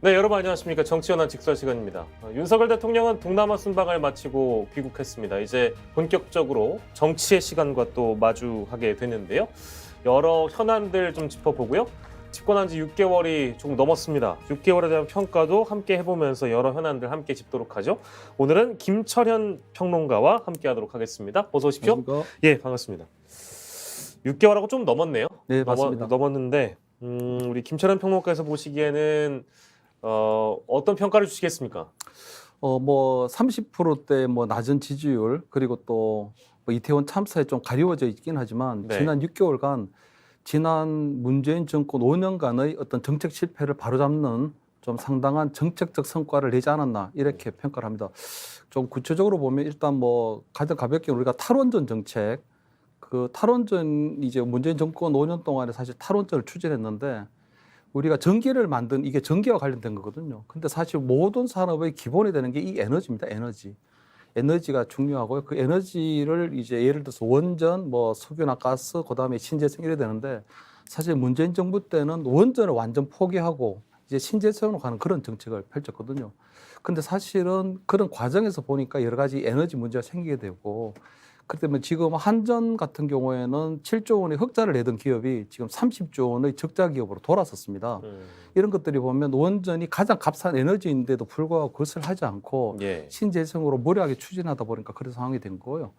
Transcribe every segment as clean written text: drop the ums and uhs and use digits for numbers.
네, 여러분 안녕하십니까. 정치연한 직설 시간입니다. 윤석열 대통령은 동남아 순방을 마치고 귀국했습니다. 이제 본격적으로 정치의 시간과 또 마주하게 되는데요. 여러 현안들 좀 짚어보고요. 집권한 지 6개월이 조금 넘었습니다. 6개월에 대한 평가도 함께 해보면서 여러 현안들 함께 짚도록 하죠. 오늘은 김철현 평론가와 함께 하도록 하겠습니다. 어서 오십시오. 안녕하십니까? 예, 반갑습니다. 6개월하고 좀 넘었네요. 네, 맞습니다. 넘었는데 우리 김철현 평론가에서 보시기에는 어떤 평가를 주시겠습니까? 뭐 30%대 뭐 낮은 지지율 그리고 또뭐 이태원 참사에 좀 가려워져 있긴 하지만 네. 지난 6개월간 지난 문재인 정권 5년간의 어떤 정책 실패를 바로잡는 좀 상당한 정책적 성과를 내지 않았나 이렇게 평가를 합니다. 좀 구체적으로 보면 일단 뭐 가장 가볍게 우리가 탈원전 정책 그 탈원전 이제 문재인 정권 5년 동안에 사실 탈원전을 추진했는데 우리가 전기를 만든 이게 전기와 관련된 거거든요. 근데 사실 모든 산업의 기본이 되는 게 이 에너지입니다. 에너지가 중요하고요. 그 에너지를 이제 예를 들어서 원전, 뭐 석유나 가스, 그다음에 신재생 이래 되는데 사실 문재인 정부 때는 원전을 완전 포기하고 이제 신재생으로 가는 그런 정책을 펼쳤거든요. 근데 사실은 그런 과정에서 보니까 여러 가지 에너지 문제가 생기게 되고 그렇기 때문에 지금 한전 같은 경우에는 7조 원의 흑자를 내던 기업이 지금 30조 원의 적자 기업으로 돌아섰습니다. 이런 것들이 보면 원전이 가장 값싼 에너지인데도 불구하고 그것을 하지 않고 예. 신재생으로 무리하게 추진하다 보니까 그런 상황이 된 거고요.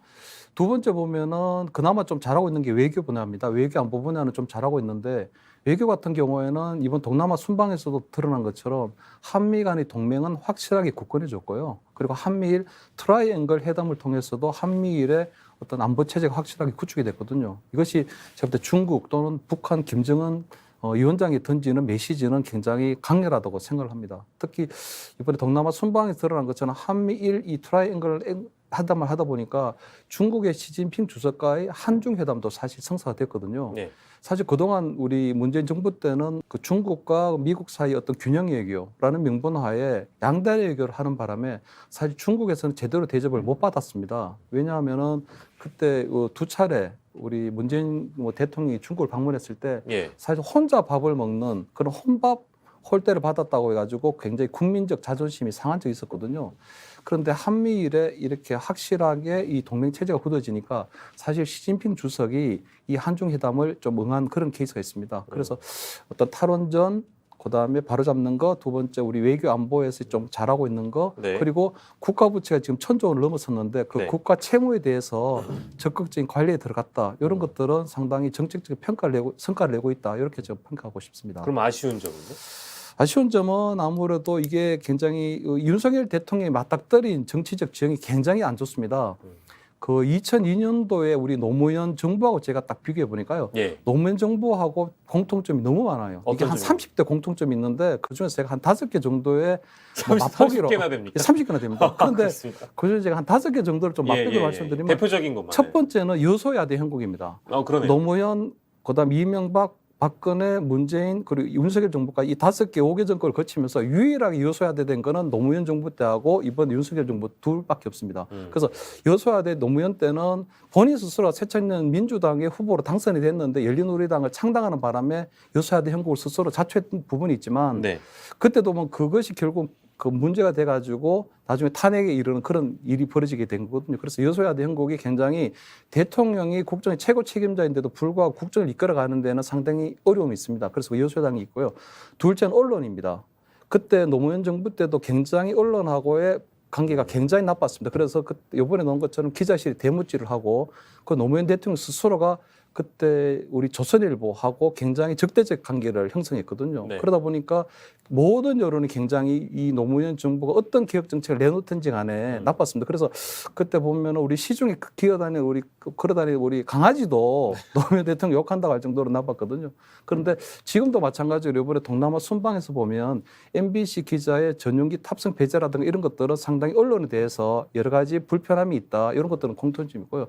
두 번째 보면은 그나마 좀 잘하고 있는 게 외교 분야입니다. 외교 안보 분야는 좀 잘하고 있는데 외교 같은 경우에는 이번 동남아 순방에서도 드러난 것처럼 한미 간의 동맹은 확실하게 굳건해졌고요. 그리고 한미일 트라이앵글 회담을 통해서도 한미일의 어떤 안보 체제가 확실하게 구축이 됐거든요. 이것이 제가 볼 때 중국 또는 북한 김정은 위원장이 던지는 메시지는 굉장히 강렬하다고 생각을 합니다. 특히 이번에 동남아 순방에 드러난 것처럼 한미일 이 트라이앵글 회담을 하다 보니까 중국의 시진핑 주석과의 한중 회담도 사실 성사가 됐거든요. 네. 사실 그동안 우리 문재인 정부 때는 그 중국과 미국 사이 어떤 균형 외교라는 명분 하에 양다리 외교를 하는 바람에 사실 중국에서는 제대로 대접을 못 받았습니다. 왜냐하면은 그때 두 차례 우리 문재인 대통령이 중국을 방문했을 때 예. 사실 혼자 밥을 먹는 그런 혼밥 홀대를 받았다고 해가지고 굉장히 국민적 자존심이 상한 적이 있었거든요. 그런데 한미일에 이렇게 확실하게 이 동맹 체제가 굳어지니까 사실 시진핑 주석이 이 한중 회담을 좀 응한 그런 케이스가 있습니다. 그래서 어떤 탈원전 그다음에 바로잡는 거, 두 번째 우리 외교 안보에서 좀 잘하고 있는 거, 네. 그리고 국가 부채가 지금 1,000조 원을 넘었었는데 그 네. 국가 채무에 대해서 적극적인 관리에 들어갔다. 이런 것들은 상당히 정책적 성과를 내고 있다. 이렇게 좀 평가하고 싶습니다. 그럼 아쉬운 점은요? 아쉬운 점은 아무래도 이게 굉장히 윤석열 대통령이 맞닥뜨린 정치적 지형이 굉장히 안 좋습니다. 그 2002년도에 우리 노무현 정부하고 제가 딱 비교해 보니까요. 예. 노무현 정부하고 공통점이 너무 많아요. 이게 어떤 한 점이요? 30대 공통점이 있는데 그중에서 제가 한 5개 정도의 30개나 됩니까? 30개나 됩니다. 그런데 그렇습니다. 그중에 제가 한 5개 정도를 좀 맛보기로 말씀드리면 대표적인 것만. 첫 번째는 여소야대 형국입니다. 그러네요. 노무현, 그다음 이명박, 박근혜, 문재인 그리고 윤석열 정부가 이 5개, 5개 정권을 거치면서 유일하게 여소야대 된 거는 노무현 정부 때하고 이번 윤석열 정부 둘밖에 없습니다. 그래서 여소야대 노무현 때는 본인 스스로 새천년 민주당의 후보로 당선이 됐는데 열린우리당을 창당하는 바람에 여소야대 형국을 스스로 자초했던 부분이 있지만 네. 그때도 뭐 그것이 결국 그 문제가 돼가지고 나중에 탄핵에 이르는 그런 일이 벌어지게 된 거거든요. 그래서 여소야대 형국이 굉장히 대통령이 국정의 최고 책임자인데도 불구하고 국정을 이끌어가는 데는 상당히 어려움이 있습니다. 그래서 여소야당이 있고요. 둘째는 언론입니다. 그때 노무현 정부 때도 굉장히 언론하고의 관계가 굉장히 나빴습니다. 그래서 이번에 나온 것처럼 기자실이 대무질을 하고 그 노무현 대통령 스스로가 그때 우리 조선일보하고 굉장히 적대적 관계를 형성했거든요. 네. 그러다 보니까 모든 여론이 굉장히 이 노무현 정부가 어떤 개혁 정책을 내놓든지 간에 나빴습니다. 그래서 그때 보면 우리 시중에 기어다니는 걸어다니는 우리 강아지도 노무현 대통령 욕한다고 할 정도로 나빴거든요. 그런데 지금도 마찬가지로 이번에 동남아 순방에서 보면 MBC 기자의 전용기 탑승 배제라든가 이런 것들은 상당히 언론에 대해서 여러 가지 불편함이 있다. 이런 것들은 공통점이고요.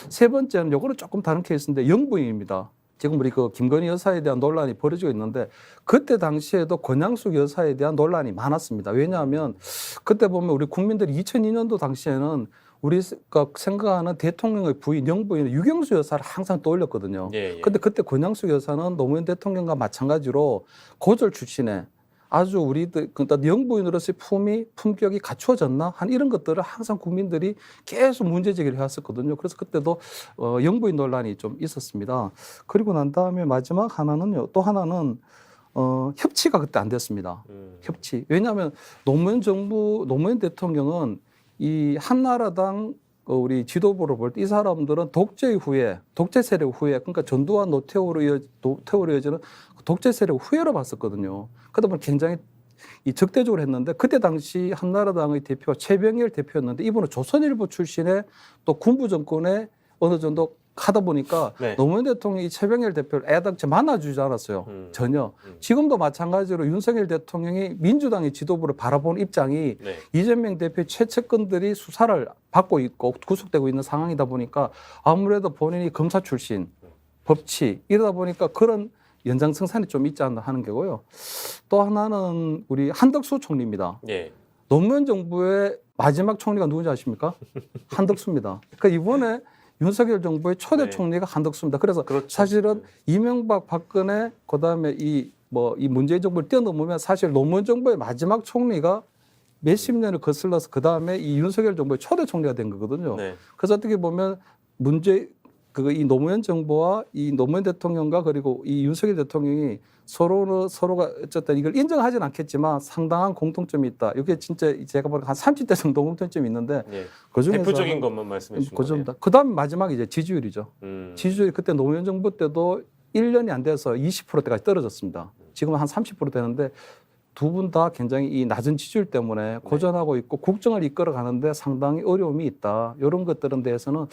세 번째는 요거는 조금 다른 케이스인데 영부인입니다. 지금 우리 그 김건희 여사에 대한 논란이 벌어지고 있는데 그때 당시에도 권양숙 여사에 대한 논란이 많았습니다. 왜냐하면 그때 보면 우리 국민들이 2002년도 당시에는 우리가 생각하는 대통령의 부인 영부인 유경수 여사를 항상 떠올렸거든요. 예. 근데 그때 권양숙 여사는 노무현 대통령과 마찬가지로 고졸 출신의 아주 우리들 그러니까 영부인으로서의 품격이 갖추어졌나 한 이런 것들을 항상 국민들이 계속 문제 제기를 해왔었거든요. 그래서 그때도 영부인 논란이 좀 있었습니다. 그리고 난 다음에 마지막 하나는요. 또 하나는 협치가 그때 안 됐습니다. 협치. 왜냐하면 노무현 대통령은 이 한나라당 우리 지도부를 볼 때 이 사람들은 독재 세력 후에, 그러니까 전두환 노태우로 이어지는 독재 세력 후예로 봤었거든요. 그러다 보니 굉장히 이 적대적으로 했는데 그때 당시 한나라당의 대표가 최병일 대표였는데 이분은 조선일보 출신의 또 군부 정권에 어느 정도 하다 보니까 네. 노무현 대통령이 최병일 대표를 애당초 만나주지 않았어요. 전혀. 지금도 마찬가지로 윤석열 대통령이 민주당의 지도부를 바라보는 입장이 네. 이재명 대표의 최측근들이 수사를 받고 있고 구속되고 있는 상황이다 보니까 아무래도 본인이 검사 출신, 법치 이러다 보니까 그런 연장성산이 좀 있지 않나 하는 게고요. 또 하나는 우리 한덕수 총리입니다. 예. 노무현 정부의 마지막 총리가 누군지 아십니까? 한덕수입니다. 그러니까 이번에 윤석열 정부의 초대 네. 총리가 한덕수입니다. 그래서 그렇죠. 사실은 이명박, 박근혜, 그다음에 이 문재인 정부를 뛰어넘으면 사실 노무현 정부의 마지막 총리가 몇십 년을 거슬러서 그다음에 이 윤석열 정부의 초대 총리가 된 거거든요. 네. 그래서 어떻게 보면 이 노무현 정부와 이 노무현 대통령과 그리고 이 윤석열 대통령이 서로가 어쨌든 이걸 인정하지는 않겠지만 상당한 공통점이 있다. 이게 진짜 제가 보기엔 한 30대 정도 공통점이 있는데 예. 그중에서 대표적인 것만 말씀해 주신 거예요. 그다음 마지막 이제 지지율이죠. 음. 지지율이 그때 노무현 정부 때도 1년이 안 돼서 20%대까지 떨어졌습니다. 지금은 한 30% 되는데 두 분 다 굉장히 이 낮은 지지율 때문에 고전하고 있고 국정을 이끌어 가는데 상당히 어려움이 있다. 이런 것들은 대해서는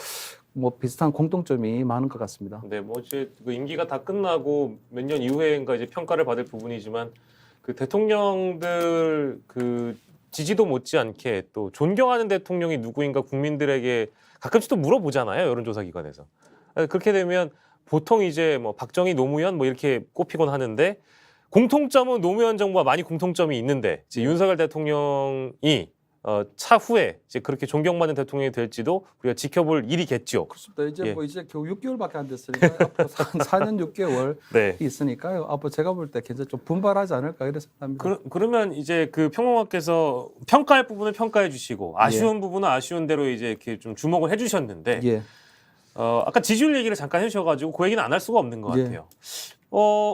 뭐 비슷한 공통점이 많은 것 같습니다. 네, 뭐 이제 그 임기가 다 끝나고 몇 년 이후에인가 이제 평가를 받을 부분이지만 그 대통령들 그 지지도 못지않게 또 존경하는 대통령이 누구인가 국민들에게 가끔씩 또 물어보잖아요, 여론조사 기관에서. 그렇게 되면 보통 이제 뭐 박정희, 노무현 뭐 이렇게 꼽히곤 하는데 공통점은 노무현 정부와 많이 공통점이 있는데 이제 윤석열 대통령이 차후에 이제 그렇게 존경받는 대통령이 될지도 우리가 지켜볼 일이겠죠. 그렇습니다. 이제 예. 뭐 이제 겨우 6개월밖에 안 됐으니까 앞으로 4년 6개월 네. 있으니까요. 앞으로 제가 볼 때 굉장히 좀 분발하지 않을까 이런 생각합니다. 그러면 이제 그 평론가께서 평가할 부분을 평가해 주시고 아쉬운 부분은 아쉬운 대로 이제 이렇게 좀 주목을 해주셨는데 예. 아까 지지율 얘기를 잠깐 해주셔가지고 그 얘기는 안 할 수가 없는 것 예. 같아요.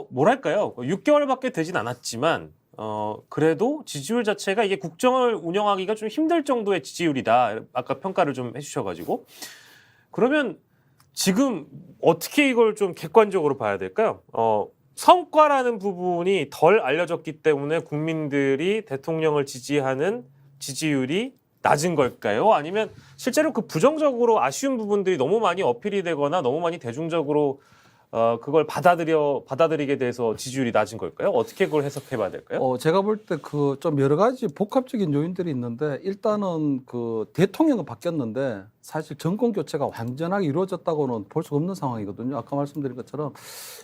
뭐랄까요? 6개월밖에 되진 않았지만 그래도 지지율 자체가 이게 국정을 운영하기가 좀 힘들 정도의 지지율이다. 아까 평가를 좀 해주셔가지고 그러면 지금 어떻게 이걸 좀 객관적으로 봐야 될까요? 성과라는 부분이 덜 알려졌기 때문에 국민들이 대통령을 지지하는 지지율이 낮은 걸까요? 아니면 실제로 그 부정적으로 아쉬운 부분들이 너무 많이 어필이 되거나 너무 많이 대중적으로 그걸 받아들이게 돼서 지지율이 낮은 걸까요? 어떻게 그걸 해석해봐야 될까요? 제가 볼 때 그 좀 여러 가지 복합적인 요인들이 있는데 일단은 그 대통령은 바뀌었는데 사실 정권 교체가 완전하게 이루어졌다고는 볼 수 없는 상황이거든요. 아까 말씀드린 것처럼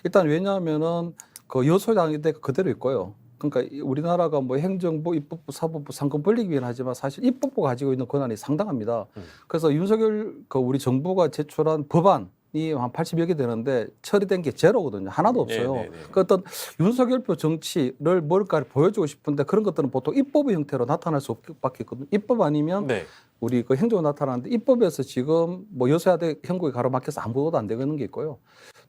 일단 왜냐하면은 그 여소야대 그대로 있고요. 그러니까 우리나라가 뭐 행정부, 입법부, 사법부 상권 벌리기는 하지만 사실 입법부가 가지고 있는 권한이 상당합니다. 그래서 윤석열 우리 정부가 제출한 법안이 한 80여 개 되는데 처리된 게 제로거든요. 하나도 없어요. 그 어떤 윤석열표 정치를 뭘까를 보여주고 싶은데 그런 것들은 보통 입법의 형태로 나타날 수밖에 없거든요. 입법 아니면 네. 우리 그 행정으로 나타나는데 입법에서 지금 뭐 여소야대 형국에 가로막혀서 아무것도 안 되는 게 있고요.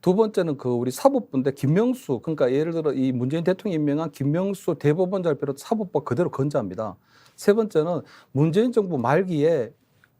두 번째는 그 우리 사법부인데 김명수 그러니까 예를 들어 이 문재인 대통령이 임명한 김명수 대법원장을 비롯 사법부가 그대로 건재합니다. 세 번째는 문재인 정부 말기에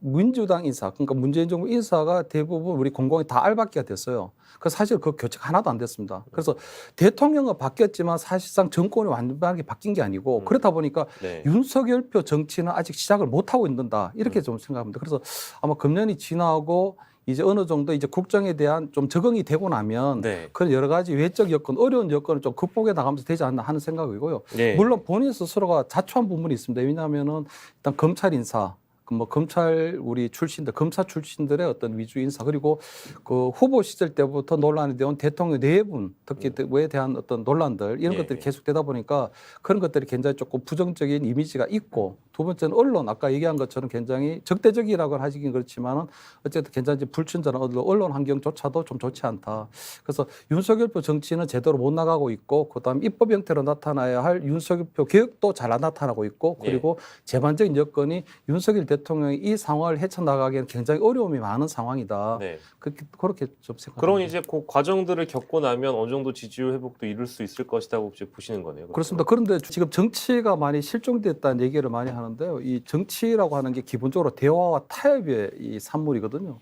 민주당 인사, 그러니까 문재인 정부 인사가 대부분 우리 공공이 다 알박기가 됐어요. 그래서 사실 그 교체가 하나도 안 됐습니다. 그래서 대통령은 바뀌었지만 사실상 정권이 완전하게 바뀐 게 아니고 그렇다 보니까 네. 윤석열표 정치는 아직 시작을 못 하고 있는다 이렇게 좀 생각합니다. 그래서 아마 금년이 지나고 이제 어느 정도 이제 국정에 대한 좀 적응이 되고 나면 네. 그런 여러 가지 외적 여건, 어려운 여건을 좀 극복해 나가면서 되지 않나 하는 생각이고요. 네. 물론 본인 스스로가 자초한 부분이 있습니다. 왜냐하면은 일단 검찰 인사 뭐 검찰 우리 출신들 검사 출신들의 어떤 위주 인사 그리고 그 후보 시절 때부터 논란이 되온 대통령 내분 특히에 대한 어떤 논란들 이런 예, 것들이 예. 계속되다 보니까 그런 것들이 굉장히 조금 부정적인 이미지가 있고 두 번째는 언론 아까 얘기한 것처럼 굉장히 적대적이라고 하시긴 그렇지만은 어쨌든 굉장히 불친절한 언론 환경조차도 좀 좋지 않다. 그래서 윤석열표 정치는 제대로 못 나가고 있고 그다음 입법 형태로 나타나야 할 윤석열표 개혁도 잘 안 나타나고 있고 그리고 제반적인 여건이 윤석열 대통령이 이 상황을 헤쳐나가기에는 굉장히 어려움이 많은 상황이다. 네. 그렇게 좀 생각합니다. 그런 이제 그 과정들을 겪고 나면 어느 정도 지지율 회복도 이룰 수 있을 것이라고 혹시 보시는 거네요. 그렇습니다. 그런데 지금 정치가 많이 실종됐다는 얘기를 많이 하는데요. 이 정치라고 하는 게 기본적으로 대화와 타협의 이 산물이거든요.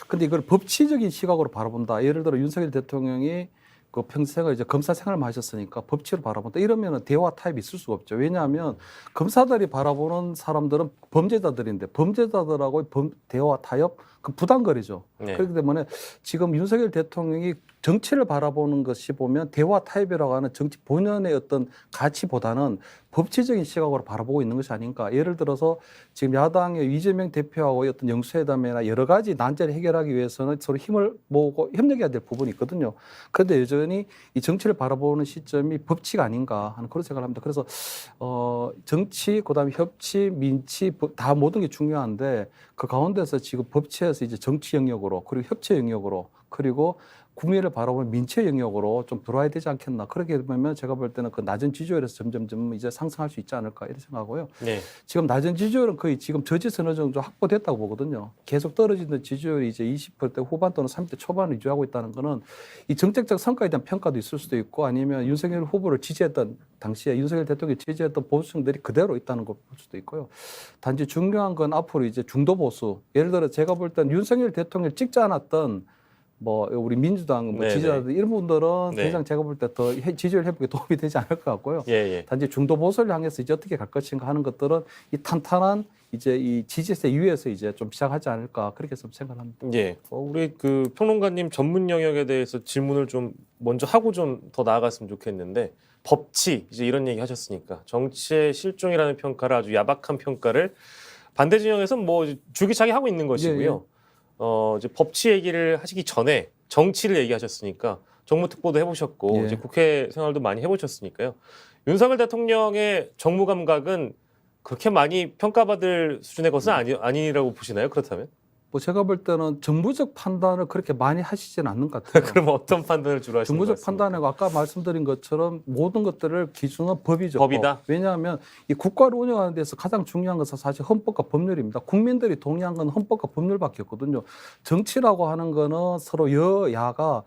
근데 이걸 법치적인 시각으로 바라본다. 예를 들어 윤석열 대통령이 그 평생을 이제 검사 생활만 하셨으니까 법치로 바라본다. 이러면은 대화 타협이 있을 수가 없죠. 왜냐하면 검사들이 바라보는 사람들은 범죄자들인데 범죄자들하고 대화 타협 그 부담거리죠. 네. 그렇기 때문에 지금 윤석열 대통령이 정치를 바라보는 것이 보면 대화 타협이라고 하는 정치 본연의 어떤 가치보다는 법치적인 시각으로 바라보고 있는 것이 아닌가. 예를 들어서 지금 야당의 이재명 대표하고의 어떤 영수회담이나 여러 가지 난제를 해결하기 위해서는 서로 힘을 모으고 협력해야 될 부분이 있거든요. 그런데 여전히 이 정치를 바라보는 시점이 법치가 아닌가 하는 그런 생각을 합니다. 그래서 정치, 그다음에 협치, 민치 다 모든 게 중요한데 그 가운데서 지금 법치에서 이제 정치 영역으로 그리고 협치 영역으로 그리고 국민을 바라보는 민체 영역으로 좀 들어와야 되지 않겠나. 그렇게 보면 제가 볼 때는 그 낮은 지지율에서 점점 이제 상승할 수 있지 않을까 이렇게 생각하고요. 네. 지금 낮은 지지율은 거의 지금 저지선 어느 정도 확보됐다고 보거든요. 계속 떨어지는 지지율이 이제 20% 후반 또는 30대 초반을 유지하고 있다는 거는 이 정책적 성과에 대한 평가도 있을 수도 있고 아니면 윤석열 후보를 지지했던 당시에 윤석열 대통령이 지지했던 보수층들이 그대로 있다는 걸 볼 수도 있고요. 단지 중요한 건 앞으로 이제 중도 보수. 예를 들어 제가 볼 때는 윤석열 대통령을 찍지 않았던 뭐 우리 민주당 뭐 지지자들 이런 분들은 굉장히 제가 볼 때 더 지지율 회복에 도움이 되지 않을 것 같고요. 단지 중도 보수를 향해서 이제 어떻게 갈 것인가 하는 것들은 이 탄탄한 이제 이 지지세 이후에서 이제 좀 시작하지 않을까 그렇게 좀 생각합니다. 예. 우리 그 평론가님 전문 영역에 대해서 질문을 좀 먼저 하고 좀 더 나아갔으면 좋겠는데 법치 이제 이런 얘기 하셨으니까 정치의 실종이라는 평가를 아주 야박한 평가를 반대 진영에서 뭐 줄기차게 하고 있는 것이고요. 이제 법치 얘기를 하시기 전에 정치를 얘기하셨으니까 정무특보도 해보셨고 이제 국회 생활도 많이 해보셨으니까요. 윤석열 대통령의 정무 감각은 그렇게 많이 평가받을 수준의 것은 아니라고 보시나요? 그렇다면? 뭐 제가 볼 때는 정부적 판단을 그렇게 많이 하시지는 않는 것 같아요. 그럼 어떤 판단을 주로 하시는 정부적 것 판단하고 아까 말씀드린 것처럼 모든 것들을 기준은 법이죠. 법이다. 왜냐하면 이 국가를 운영하는 데서 가장 중요한 것은 사실 헌법과 법률입니다. 국민들이 동의한 건 헌법과 법률밖에 없거든요. 정치라고 하는 거는 서로 여야가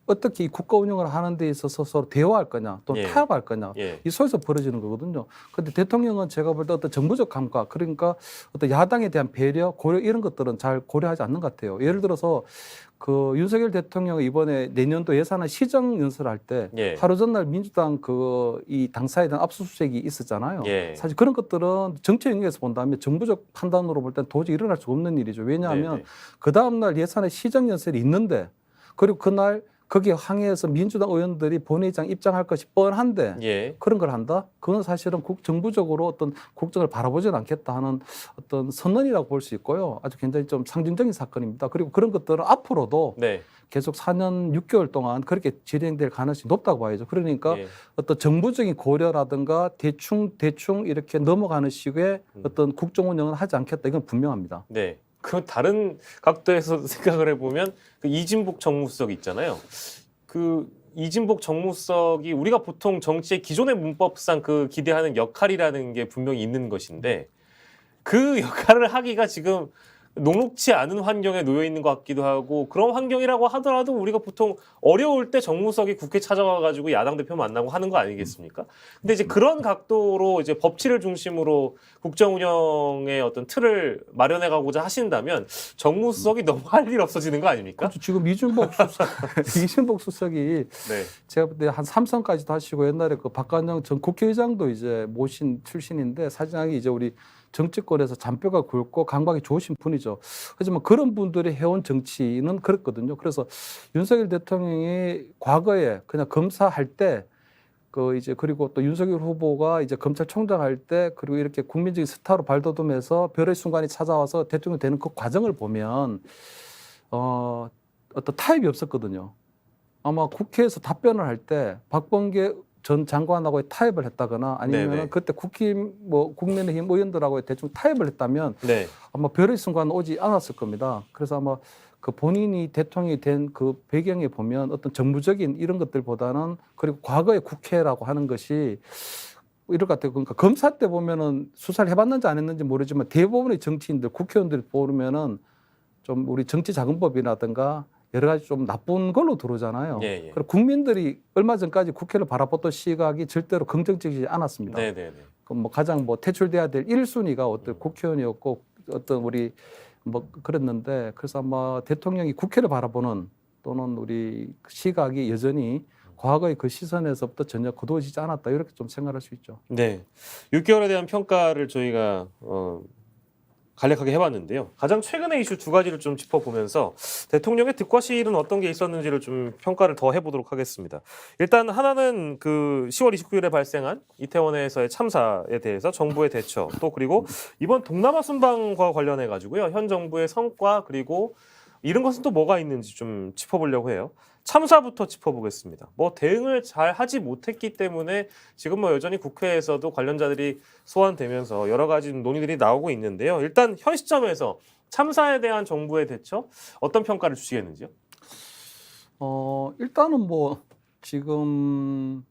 어떻게 이 국가 운영을 하는 데 있어서 서로 대화할 거냐 또 타협할 거냐 이 속에서 벌어지는 거거든요. 그런데 대통령은 제가 볼 때 어떤 정부적 감각 그러니까 어떤 야당에 대한 배려 고려 이런 것들은 잘 고려하지 않는 것 같아요. 예를 들어서 그 윤석열 대통령이 이번에 내년도 예산안 시정 연설할 때 하루 전날 민주당 이 당사에 대한 압수수색이 있었잖아요. 사실 그런 것들은 정치 영역에서 본다면 정부적 판단으로 볼 때는 도저히 일어날 수 없는 일이죠. 왜냐하면 그 다음날 예산의 시정 연설이 있는데 그리고 그날 거기에 항의해서 민주당 의원들이 본회의장 입장할 것이 뻔한데 그런 걸 한다? 그건 사실은 정부적으로 어떤 국정을 바라보지는 않겠다 하는 어떤 선언이라고 볼 수 있고요. 아주 굉장히 좀 상징적인 사건입니다. 그리고 그런 것들은 앞으로도 계속 4년 6개월 동안 그렇게 진행될 가능성이 높다고 봐야죠. 그러니까 어떤 정부적인 고려라든가 대충 이렇게 넘어가는 식의 어떤 국정 운영은 하지 않겠다. 이건 분명합니다. 네. 그 다른 각도에서 생각을 해보면 그 이진복 정무수석 있잖아요. 그 이진복 정무수석이 우리가 보통 정치의 기존의 문법상 그 기대하는 역할이라는 게 분명히 있는 것인데 그 역할을 하기가 지금 녹록치 않은 환경에 놓여 있는 것 같기도 하고 그런 환경이라고 하더라도 우리가 보통 어려울 때 정무석이 국회 찾아와 가지고 야당 대표 만나고 하는 거 아니겠습니까? 근데 이제 그런 각도로 이제 법치를 중심으로 국정 운영의 어떤 틀을 마련해 가고자 하신다면 정무수석이 너무 할 일 없어지는 거 아닙니까? 그렇죠. 지금 이준복 수석이 제가 볼 때 한 3선까지도 하시고 옛날에 그 박관영 전 국회의장도 이제 모신 출신인데 사실상이 이제 우리 정치권에서 잔뼈가 굵고 감각이 좋으신 분이죠. 하지만 그런 분들이 해온 정치는 그렇거든요. 그래서 윤석열 대통령이 과거에 그냥 검사할 때 그 이제 그리고 또 윤석열 후보가 이제 검찰총장 할 때 그리고 이렇게 국민적인 스타로 발돋움해서 별의 순간이 찾아와서 대통령 되는 그 과정을 보면 어떤 타협이 없었거든요. 아마 국회에서 답변을 할 때 박범계 전 장관하고 타협을 했다거나 아니면 네네. 그때 국민의힘 의원들하고 대충 타협을 했다면 네. 아마 별의 순간 오지 않았을 겁니다. 그래서 아마 그 본인이 대통령이 된 그 배경에 보면 어떤 정무적인 이런 것들보다는 그리고 과거의 국회라고 하는 것이 이럴 것 같아요. 그러니까 검사 때 보면은 수사를 해봤는지 안 했는지 모르지만 대부분의 정치인들, 국회의원들 보면은 좀 우리 정치자금법이라든가 여러 가지 좀 나쁜 걸로 들어오잖아요. 예, 예. 그리고 국민들이 얼마 전까지 국회를 바라봤던 시각이 절대로 긍정적이지 않았습니다. 네네네. 그 뭐 가장 뭐 퇴출돼야 될 1순위가 어떤 국회의원이었고 어떤 우리 뭐 그랬는데 그래서 아마 대통령이 국회를 바라보는 또는 우리 시각이 여전히 과거의 그 시선에서부터 전혀 거두어지지 않았다 이렇게 좀 생각할 수 있죠. 네. 6개월에 대한 평가를 저희가 간략하게 해봤는데요. 가장 최근의 이슈 두 가지를 좀 짚어보면서 대통령의 득과 실은 어떤 게 있었는지를 좀 평가를 더 해보도록 하겠습니다. 일단 하나는 그 10월 29일에 발생한 이태원에서의 참사에 대해서 정부의 대처, 또 그리고 이번 동남아 순방과 관련해 가지고요. 현 정부의 성과 그리고 이런 것은 또 뭐가 있는지 좀 짚어보려고 해요. 참사부터 짚어보겠습니다. 뭐 대응을 잘 하지 못했기 때문에 지금 뭐 여전히 국회에서도 관련자들이 소환되면서 여러 가지 논의들이 나오고 있는데요. 일단 현 시점에서 참사에 대한 정부의 대처 어떤 평가를 주시겠는지요? 일단은 뭐 지금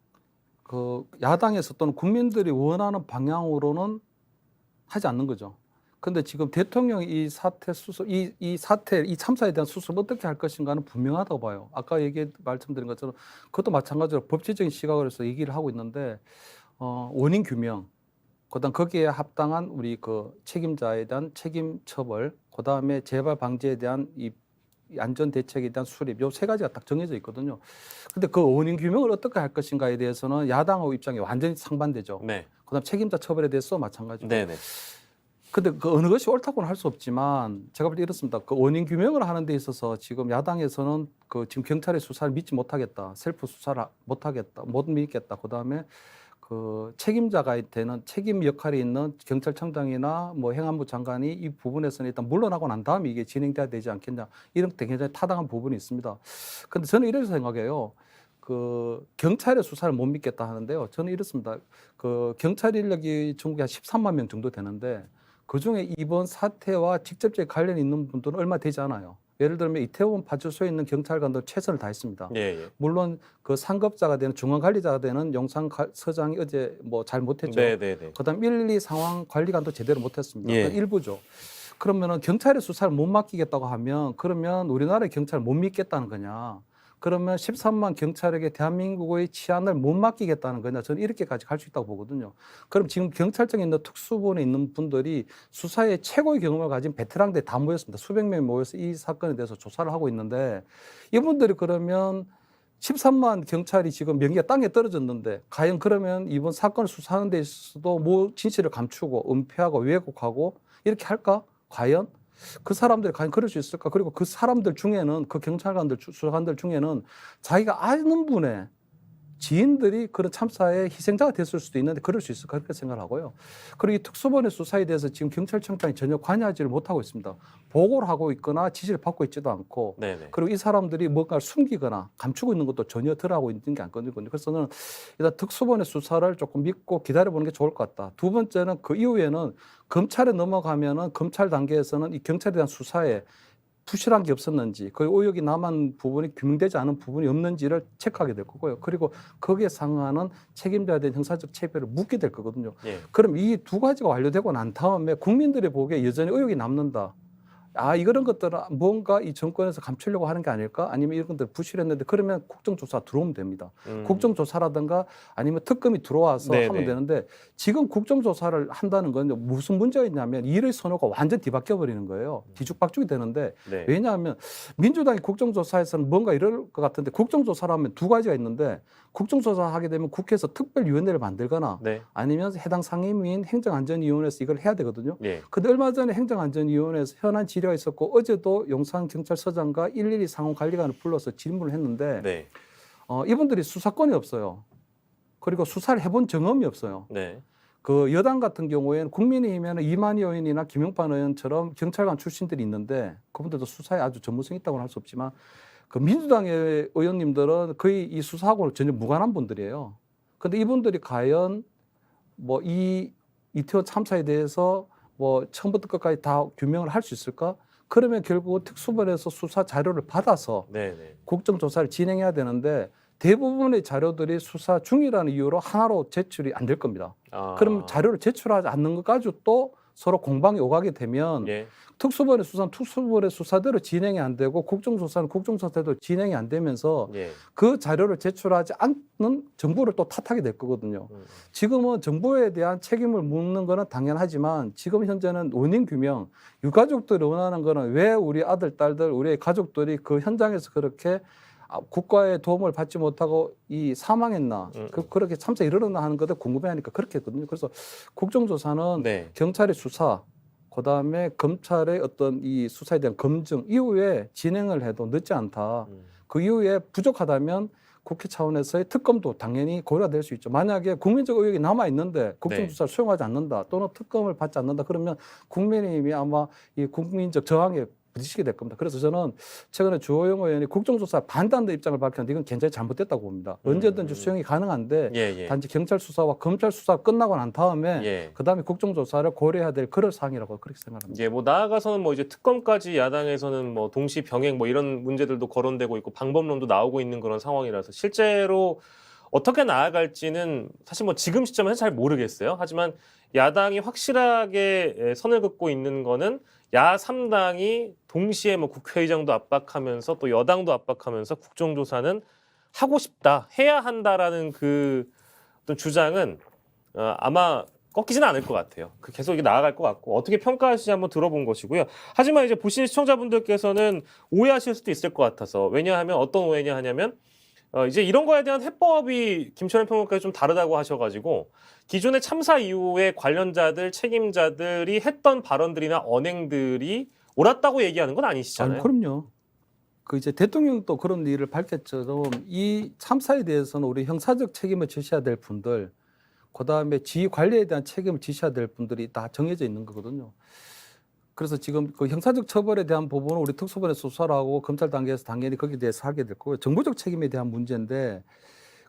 그 야당에서 또는 국민들이 원하는 방향으로는 하지 않는 거죠. 근데 지금 대통령이 이 참사에 대한 수습을 어떻게 할 것인가는 분명하다고 봐요. 아까 말씀드린 것처럼 그것도 마찬가지로 법치적인 시각으로 해서 얘기를 하고 있는데, 원인 규명, 그다음 거기에 합당한 우리 그 책임자에 대한 책임 처벌, 그다음에 재발 방지에 대한 이 안전 대책에 대한 수립, 요 세 가지가 딱 정해져 있거든요. 근데 그 원인 규명을 어떻게 할 것인가에 대해서는 야당하고 입장이 완전히 상반되죠. 네. 그다음 책임자 처벌에 대해서 마찬가지고. 네네. 근데 그 어느 것이 옳다고는 할 수 없지만 제가 볼 때 이렇습니다. 그 원인 규명을 하는 데 있어서 지금 야당에서는 그 지금 경찰의 수사를 믿지 못하겠다. 셀프 수사를 못하겠다. 못 믿겠다. 그다음에 그 책임자가 되는 책임 역할이 있는 경찰청장이나 뭐 행안부 장관이 이 부분에서는 일단 물러나고 난 다음에 이게 진행돼야 되지 않겠냐. 이런 데 굉장히 타당한 부분이 있습니다. 근데 저는 이래서 생각해요. 그 경찰의 수사를 못 믿겠다 하는데요. 저는 이렇습니다. 그 경찰 인력이 전국에 한 13만 명 정도 되는데 그중에 이번 사태와 직접적인 관련이 있는 분들은 얼마 되지 않아요. 예를 들면 이태원 파출소에 있는 경찰관들 최선을 다했습니다. 예, 예. 물론 그 상급자가 되는 중앙관리자가 되는 용산서장이 어제 뭐 잘 못했죠. 네네네. 그다음 1, 2 상황 관리관도 제대로 못했습니다. 예. 그건 일부죠. 그러면은 경찰의 수사를 못 맡기겠다고 하면 그러면 우리나라의 경찰을 못 믿겠다는 거냐? 그러면 13만 경찰에게 대한민국의 치안을 못 맡기겠다는 거냐? 저는 이렇게까지 갈 수 있다고 보거든요. 그럼 지금 경찰청에 있는 특수본에 있는 분들이 수사에 최고의 경험을 가진 베테랑들이 다 모였습니다. 수백 명이 모여서 이 사건에 대해서 조사를 하고 있는데 이분들이 그러면 13만 경찰이 지금 명예가 땅에 떨어졌는데 과연 그러면 이번 사건을 수사하는 데 있어서도 뭐 진실을 감추고 은폐하고 왜곡하고 이렇게 할까? 과연? 그 사람들이 과연 그럴 수 있을까? 그리고 그 사람들 중에는 그 경찰관들, 수사관들 중에는 자기가 아는 분의 지인들이 그런 참사의 희생자가 됐을 수도 있는데 그럴 수 있을까? 그렇게 생각을 하고요. 그리고 이 특수본의 수사에 대해서 지금 경찰청장이 전혀 관여하지를 못하고 있습니다. 보고를 하고 있거나 지시를 받고 있지도 않고 네네. 그리고 이 사람들이 뭔가를 숨기거나 감추고 있는 것도 전혀 덜 하고 있는 게 아니거든요. 그래서 저는 일단 특수본의 수사를 조금 믿고 기다려보는 게 좋을 것 같다. 두 번째는 그 이후에는 검찰에 넘어가면은 검찰 단계에서는 이 경찰에 대한 수사에 부실한 게 없었는지, 그 의혹이 남은 부분이 규명되지 않은 부분이 없는지를 체크하게 될 거고요. 그리고 거기에 상응하는 책임자에 대한 형사적 체벌을 묻게 될 거거든요. 예. 그럼 이 두 가지가 완료되고 난 다음에 국민들이 보기에 여전히 의혹이 남는다. 이런 것들은 뭔가 이 정권에서 감추려고 하는 게 아닐까? 아니면 이런 것들 부실했는데 그러면 국정조사 들어오면 됩니다. 국정조사라든가 아니면 특검이 들어와서 네네. 하면 되는데 지금 국정조사를 한다는 건 무슨 문제가 있냐면 일의 선호가 완전 뒤바뀌어 버리는 거예요. 뒤죽박죽이 되는데 네. 왜냐하면 민주당이 국정조사에서는 뭔가 이럴 것 같은데 국정조사를 하면 두 가지가 있는데 국정조사 하게 되면 국회에서 특별위원회를 만들거나 네. 아니면 해당 상임위인 행정안전위원회에서 이걸 해야 되거든요. 예. 근데 얼마 전에 행정안전위원회에서 현안 질의가 있었고 어제도 용산경찰서장과 112 상황관리관을 불러서 질문을 했는데 네. 이분들이 수사권이 없어요. 그리고 수사를 해본 경험이 없어요. 네. 그 여당 같은 경우에는 국민의힘에는 이만희 의원이나 김용판 의원처럼 경찰관 출신들이 있는데 그분들도 수사에 아주 전문성 있다고는 할 수 없지만 그 민주당의 의원님들은 거의 이 수사하고는 전혀 무관한 분들이에요. 그런데 이분들이 과연 뭐 이 이태원 참사에 대해서 뭐 처음부터 끝까지 다 규명을 할 수 있을까? 그러면 결국 특수본에서 수사 자료를 받아서 네네. 국정조사를 진행해야 되는데 대부분의 자료들이 수사 중이라는 이유로 하나로 제출이 안 될 겁니다. 아. 그럼 자료를 제출하지 않는 것 가지고 또 서로 공방이 오가게 되면 예. 특수본의 수사는 특수본의 수사대로 진행이 안 되고 국정조사는 국정조사대로 진행이 안 되면서 예. 그 자료를 제출하지 않는 정부를 또 탓하게 될 거거든요. 지금은 정부에 대한 책임을 묻는 거는 당연하지만 지금 현재는 원인 규명, 유가족들이 원하는 거는 왜 우리 아들, 딸들, 우리의 가족들이 그 현장에서 그렇게 국가의 도움을 받지 못하고 이 사망했나, 그렇게 참사 일어났나 하는 것들 궁금해하니까 그렇게 했거든요. 그래서 국정조사는 네. 경찰의 수사, 그다음에 검찰의 어떤 이 수사에 대한 검증 이후에 진행을 해도 늦지 않다. 그 이후에 부족하다면 국회 차원에서의 특검도 당연히 고려될 수 있죠. 만약에 국민적 의혹이 남아 있는데 국정조사를 수용하지 않는다, 또는 특검을 받지 않는다, 그러면 국민의힘이 아마 이 국민적 저항에 부딪히게 될 겁니다. 그래서 저는 최근에 주호영 의원이 국정조사 반대한다는 입장을 밝혔는데 이건 굉장히 잘못됐다고 봅니다. 언제든지 수용이 가능한데 예. 단지 경찰 수사와 검찰 수사가 끝나고 난 다음에 예. 그다음에 국정조사를 고려해야 될 그럴 사항이라고 그렇게 생각합니다. 예, 뭐 나아가서는 뭐 이제 특검까지 야당에서는 뭐 동시 병행 뭐 이런 문제들도 거론되고 있고 방법론도 나오고 있는 그런 상황이라서 실제로 어떻게 나아갈지는 사실 뭐 지금 시점에서 잘 모르겠어요. 하지만 야당이 확실하게 선을 긋고 있는 거는 야 3당이 동시에 뭐 국회의장도 압박하면서 또 여당도 압박하면서 국정조사는 하고 싶다, 해야 한다라는 그 어떤 주장은 아마 꺾이지는 않을 것 같아요. 계속 이게 나아갈 것 같고 어떻게 평가하시는지 한번 들어본 것이고요. 하지만 이제 보시는 시청자분들께서는 오해하실 수도 있을 것 같아서 왜냐하면 어떤 오해냐 하냐면 이제 이런 거에 대한 해법이 김철현 평론가가 좀 다르다고 하셔가지고 기존의 참사 이후에 관련자들, 책임자들이 했던 발언들이나 언행들이 옳았다고 얘기하는 건 아니시잖아요. 아니, 그럼요. 그 이제 대통령도 그런 일을 밝혔처럼 이 참사에 대해서는 우리 형사적 책임을 지셔야 될 분들, 그다음에 지휘 관리에 대한 책임을 지셔야 될 분들이 다 정해져 있는 거거든요. 그래서 지금 그 형사적 처벌에 대한 부분은 우리 특수본에 수사를 하고 검찰 단계에서 당연히 거기에 대해서 하게 될 거고요. 정부적 책임에 대한 문제인데,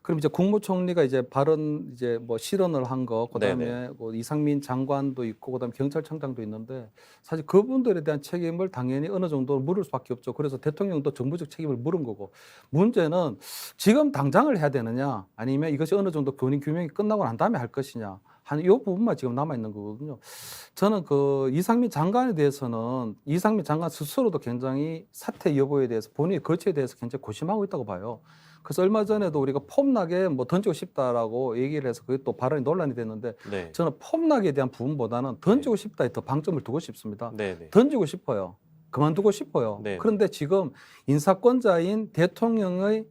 그럼 이제 국무총리가 이제 발언 이제 뭐 실언을 한 거, 그다음에 뭐 이상민 장관도 있고, 그다음에 경찰청장도 있는데 사실 그분들에 대한 책임을 당연히 어느 정도 물을 수밖에 없죠. 그래서 대통령도 정부적 책임을 물은 거고, 문제는 지금 당장을 해야 되느냐, 아니면 이것이 어느 정도 원인 규명이 끝나고 난 다음에 할 것이냐 하는 이 부분만 지금 남아 있는 거거든요. 저는 그 이상민 장관에 대해서는 이상민 장관 스스로도 굉장히 사퇴 여부에 대해서 본인의 거취에 대해서 굉장히 고심하고 있다고 봐요. 그래서 얼마 전에도 우리가 폼나게 뭐 던지고 싶다라고 얘기를 해서 그게 또 발언이 논란이 됐는데 네. 저는 폼나게 대한 부분보다는 던지고 싶다에 더 방점을 두고 싶습니다. 네. 던지고 싶어요. 그만두고 싶어요. 네. 그런데 지금 인사권자인 대통령의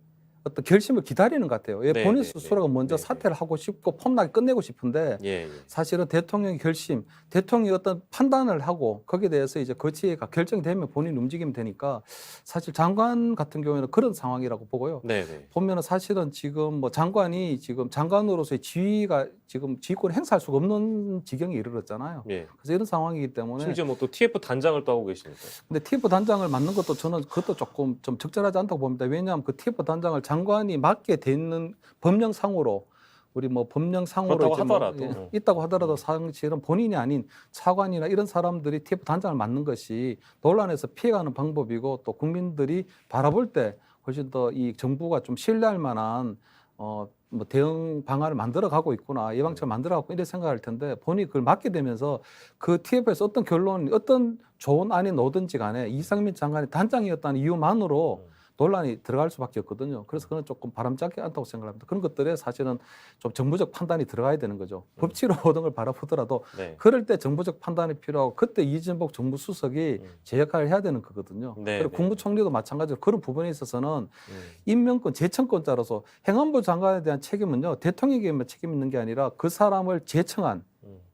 어떤 결심을 기다리는 것 같아요. 왜 네, 본인 네, 스스로가 네, 먼저 네, 사퇴를 하고 싶고 폼나게 끝내고 싶은데 예. 사실은 대통령의 결심, 대통령이 어떤 판단을 하고 거기에 대해서 이제 거치가 결정이 되면 본인이 움직이면 되니까 사실 장관 같은 경우에는 그런 상황이라고 보고요. 네. 보면은 사실은 지금 뭐 장관이 지금 장관으로서의 지위가 지금 지휘권을 행사할 수가 없는 지경에 이르렀잖아요. 예. 그래서 이런 상황이기 때문에 심지어 뭐 또 TF 단장을 또 하고 계시니까. 근데 TF 단장을 맡는 것도 저는 그것도 조금 좀 적절하지 않다고 봅니다. 왜냐하면 그 TF 단장을 장관이 맡게 되는 법령상으로 우리 뭐 법령상으로 그렇다고 이제 뭐 하더라도. 있다고 하더라도 사실은 본인이 아닌 차관이나 이런 사람들이 TF 단장을 맡는 것이 논란에서 피해가는 방법이고 또 국민들이 바라볼 때 훨씬 더 이 정부가 좀 신뢰할 만한 뭐 대응 방안을 만들어 가고 있구나, 예방책을 만들어 가고 이렇게 생각할 텐데 본인이 그걸 맡게 되면서 그 TF에서 어떤 결론, 어떤 좋은 안이 나오든지 간에 이상민 장관이 단장이었다는 이유만으로 논란이 들어갈 수밖에 없거든요. 그래서 그건 조금 바람잡지 않다고 생각합니다. 그런 것들에 사실은 좀 정부적 판단이 들어가야 되는 거죠. 법치로 모든 걸 바라보더라도 네. 그럴 때 정부적 판단이 필요하고 그때 이진복 정부수석이 제 역할을 해야 되는 거거든요. 네, 그리고 네. 국무총리도 마찬가지로 그런 부분에 있어서는 임명권 재청권자로서 행안부 장관에 대한 책임은요 대통령에게만 책임 있는 게 아니라 그 사람을 제청한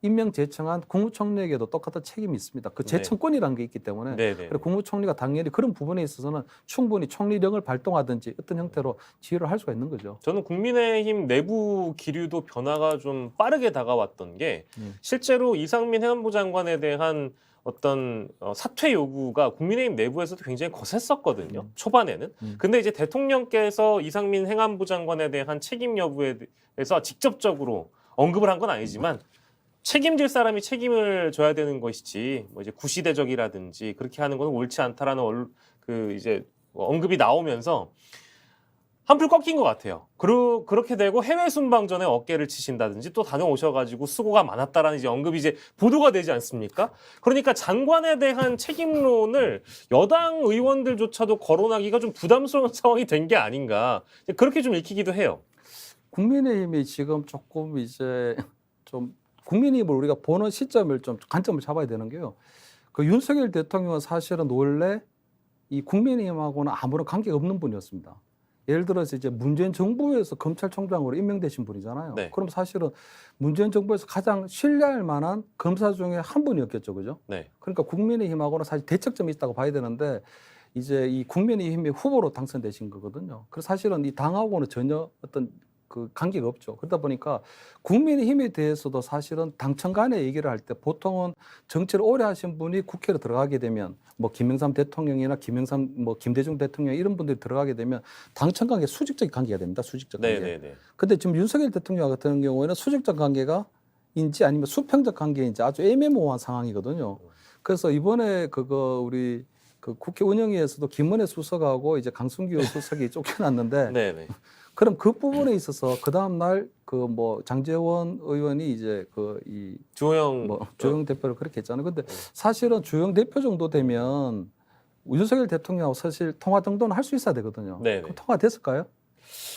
임명 제청한 국무총리에게도 똑같은 책임이 있습니다. 그 제청권이라는 게 있기 때문에 그리고 국무총리가 당연히 그런 부분에 있어서는 충분히 총리령을 발동하든지 어떤 형태로 지휘를 할 수가 있는 거죠. 저는 국민의힘 내부 기류도 변화가 좀 빠르게 다가왔던 게 실제로 이상민 행안부 장관에 대한 어떤 사퇴 요구가 국민의힘 내부에서도 굉장히 거셌었거든요. 초반에는. 근데 이제 대통령께서 이상민 행안부 장관에 대한 책임 여부에 대해서 직접적으로 언급을 한 건 아니지만 책임질 사람이 책임을 져야 되는 것이지 뭐 이제 구시대적이라든지 그렇게 하는 건 옳지 않다라는 그 이제 언급이 나오면서 한풀 꺾인 것 같아요. 그렇게 되고 해외 순방전에 어깨를 치신다든지 또 다녀오셔가지고 수고가 많았다라는 이제 언급이 이제 보도가 되지 않습니까? 그러니까 장관에 대한 책임론을 여당 의원들조차도 거론하기가 좀 부담스러운 상황이 된 게 아닌가 그렇게 좀 읽히기도 해요. 국민의힘이 지금 조금 이제 좀 국민의힘을 우리가 보는 시점을 좀 관점을 잡아야 되는 게요. 그 윤석열 대통령은 사실은 원래 이 국민의힘하고는 아무런 관계가 없는 분이었습니다. 예를 들어서 이제 문재인 정부에서 검찰총장으로 임명되신 분이잖아요. 네. 그럼 사실은 문재인 정부에서 가장 신뢰할 만한 검사 중에 한 분이었겠죠, 그죠? 네. 그러니까 국민의힘하고는 사실 대척점이 있다고 봐야 되는데 이제 이 국민의힘의 후보로 당선되신 거거든요. 그래서 사실은 이 당하고는 전혀 어떤 그 관계가 없죠. 그러다 보니까 국민의힘에 대해서도 사실은 당청 간에 얘기를 할 때 보통은 정치를 오래 하신 분이 국회로 들어가게 되면 뭐 김영삼 대통령이나 김대중 대통령 이런 분들이 들어가게 되면 당청 관계 수직적 관계가 됩니다. 수직적 관계. 네네네. 근데 지금 윤석열 대통령 같은 경우에는 수직적 관계가 인지 아니면 수평적 관계인지 아주 애매모호한 상황이거든요. 그래서 이번에 우리 그 국회 운영위에서도 김은혜 수석하고 이제 강승규 수석이 쫓겨났는데 네네. 그럼 그 부분에 있어서 그 다음 날 그 뭐 장제원 의원이 이제 주호영 주호영 대표를 그렇게 했잖아요. 근데 사실은 주호영 대표 정도 되면 윤석열 대통령하고 사실 통화 정도는 할 수 있어야 되거든요. 네네. 그럼 통화됐을까요?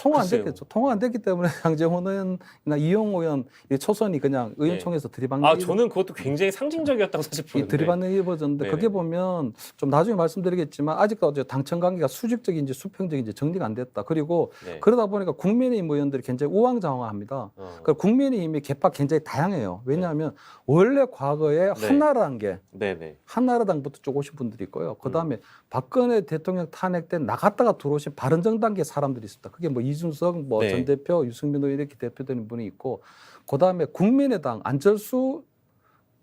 통화 안 글쎄요. 됐겠죠. 통화 안 됐기 때문에 장제원 의원이나 이용 의원 이 초선이 그냥 의원총회에서 들이받는 아 저는 그것도 굉장히 상징적이었다고 사실 보는데. 들이받는 일이 벌어졌는데 네네. 그게 보면 좀 나중에 말씀드리겠지만 아직까지 당청 관계가 수직적인지 수평적인지 정리가 안 됐다. 그리고 네. 그러다 보니까 국민의힘 의원들이 굉장히 우왕좌왕합니다. 그러니까 국민의힘이 개파 굉장히 다양해요. 왜냐하면 원래 과거에 네. 한나라당 게 네네. 한나라당부터 쭉 오신 분들이 있고요. 그다음에 박근혜 대통령 탄핵 때 나갔다가 들어오신 바른정당계 사람들이 있습니다. 그게 뭐 이준석 뭐 전 네. 대표, 유승민 의원 이렇게 대표되는 분이 있고 그다음에 국민의당 안철수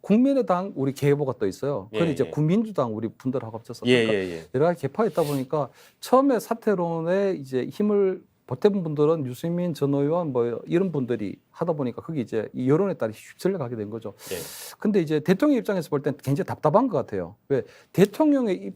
국민의당 우리 계보가 또 있어요. 그리고 예, 이제 예. 국민주당 우리 분들하고 합쳐서 예예예. 그러니까 여러 가지 계파가 있다 보니까 처음에 사퇴론에 이제 힘을 보태본 분들은 유승민 전 의원 뭐 이런 분들이 하다 보니까 그게 이제 이 여론에 따라 휩쓸려 가게 된 거죠. 예. 근데 이제 대통령 입장에서 볼 땐 굉장히 답답한 것 같아요. 왜 대통령의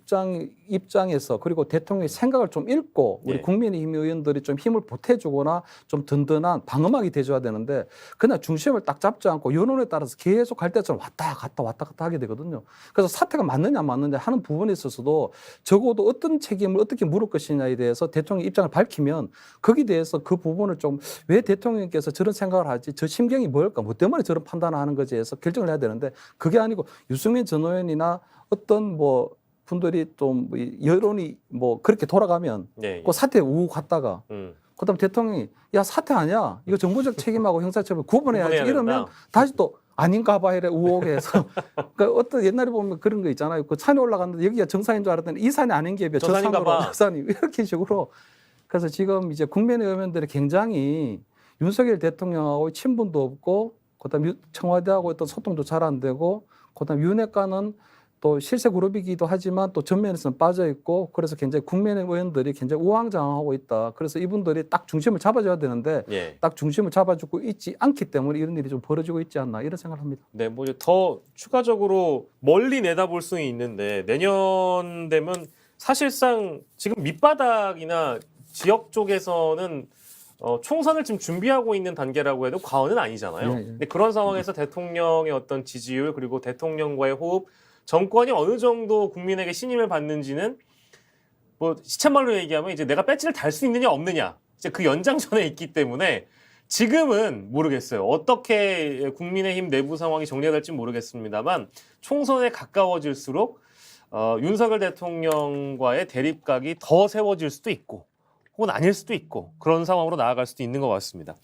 입장에서 그리고 대통령의 생각을 좀 읽고 우리 예. 국민의힘 의원들이 좀 힘을 보태주거나 좀 든든한 방어막이 돼줘야 되는데 그냥 중심을 딱 잡지 않고 여론에 따라서 계속 갈 때처럼 왔다 갔다 하게 되거든요. 그래서 사태가 맞느냐 안 맞느냐 하는 부분에 있어서도 적어도 어떤 책임을 어떻게 물을 것이냐에 대해서 대통령 입장을 밝히면 거기에 대해서 그 부분을 좀 왜 대통령께서 저런 생각을 하지 저 심경이 뭘까 뭐 때문에 저런 판단을 하는 것에 대해서 결정을 해야 되는데 그게 아니고 유승민 전 의원이나 어떤 뭐 분들이 좀 여론이 뭐 그렇게 돌아가면 예. 그 사태 우고 갔다가 그다음 대통령이 야 사태 아니야 이거 정부적 책임하고 형사처벌 구분해야지 구분해야 이러면 된다. 다시 또 아닌가 봐 이래 우혹에 해서 그러니까 어떤 옛날에 보면 그런 거 있잖아요. 그 산에 올라갔는데 여기가 정상인 줄 알았더니 이 산이 아닌 게 저 산인가 산으로 봐. 저 산이 이렇게 식으로 그래서 지금 이제 국민의 의원들이 굉장히 윤석열 대통령하고 친분도 없고 그다음 청와대하고 어떤 소통도 잘 안 되고 그다음 윤핵관은 또 실세 그룹이기도 하지만 또 전면에서는 빠져 있고 그래서 굉장히 국민의 의원들이 굉장히 우왕좌왕하고 있다. 그래서 이분들이 딱 중심을 잡아줘야 되는데 예. 딱 중심을 잡아주고 있지 않기 때문에 이런 일이 좀 벌어지고 있지 않나 이런 생각을 합니다. 네, 뭐 더 추가적으로 멀리 내다볼 수는 있는데 내년 되면 사실상 지금 밑바닥이나 지역 쪽에서는 총선을 지금 준비하고 있는 단계라고 해도 과언은 아니잖아요. 예, 예. 근데 그런 상황에서 대통령의 어떤 지지율 그리고 대통령과의 호흡, 정권이 어느 정도 국민에게 신임을 받는지는 뭐 시쳇말로 얘기하면 이제 내가 배지를 달 수 있느냐 없느냐 이제 그 연장선에 있기 때문에 지금은 모르겠어요. 어떻게 국민의힘 내부 상황이 정리될지 모르겠습니다만 총선에 가까워질수록 윤석열 대통령과의 대립각이 더 세워질 수도 있고 혹은 아닐 수도 있고 그런 상황으로 나아갈 수도 있는 것 같습니다.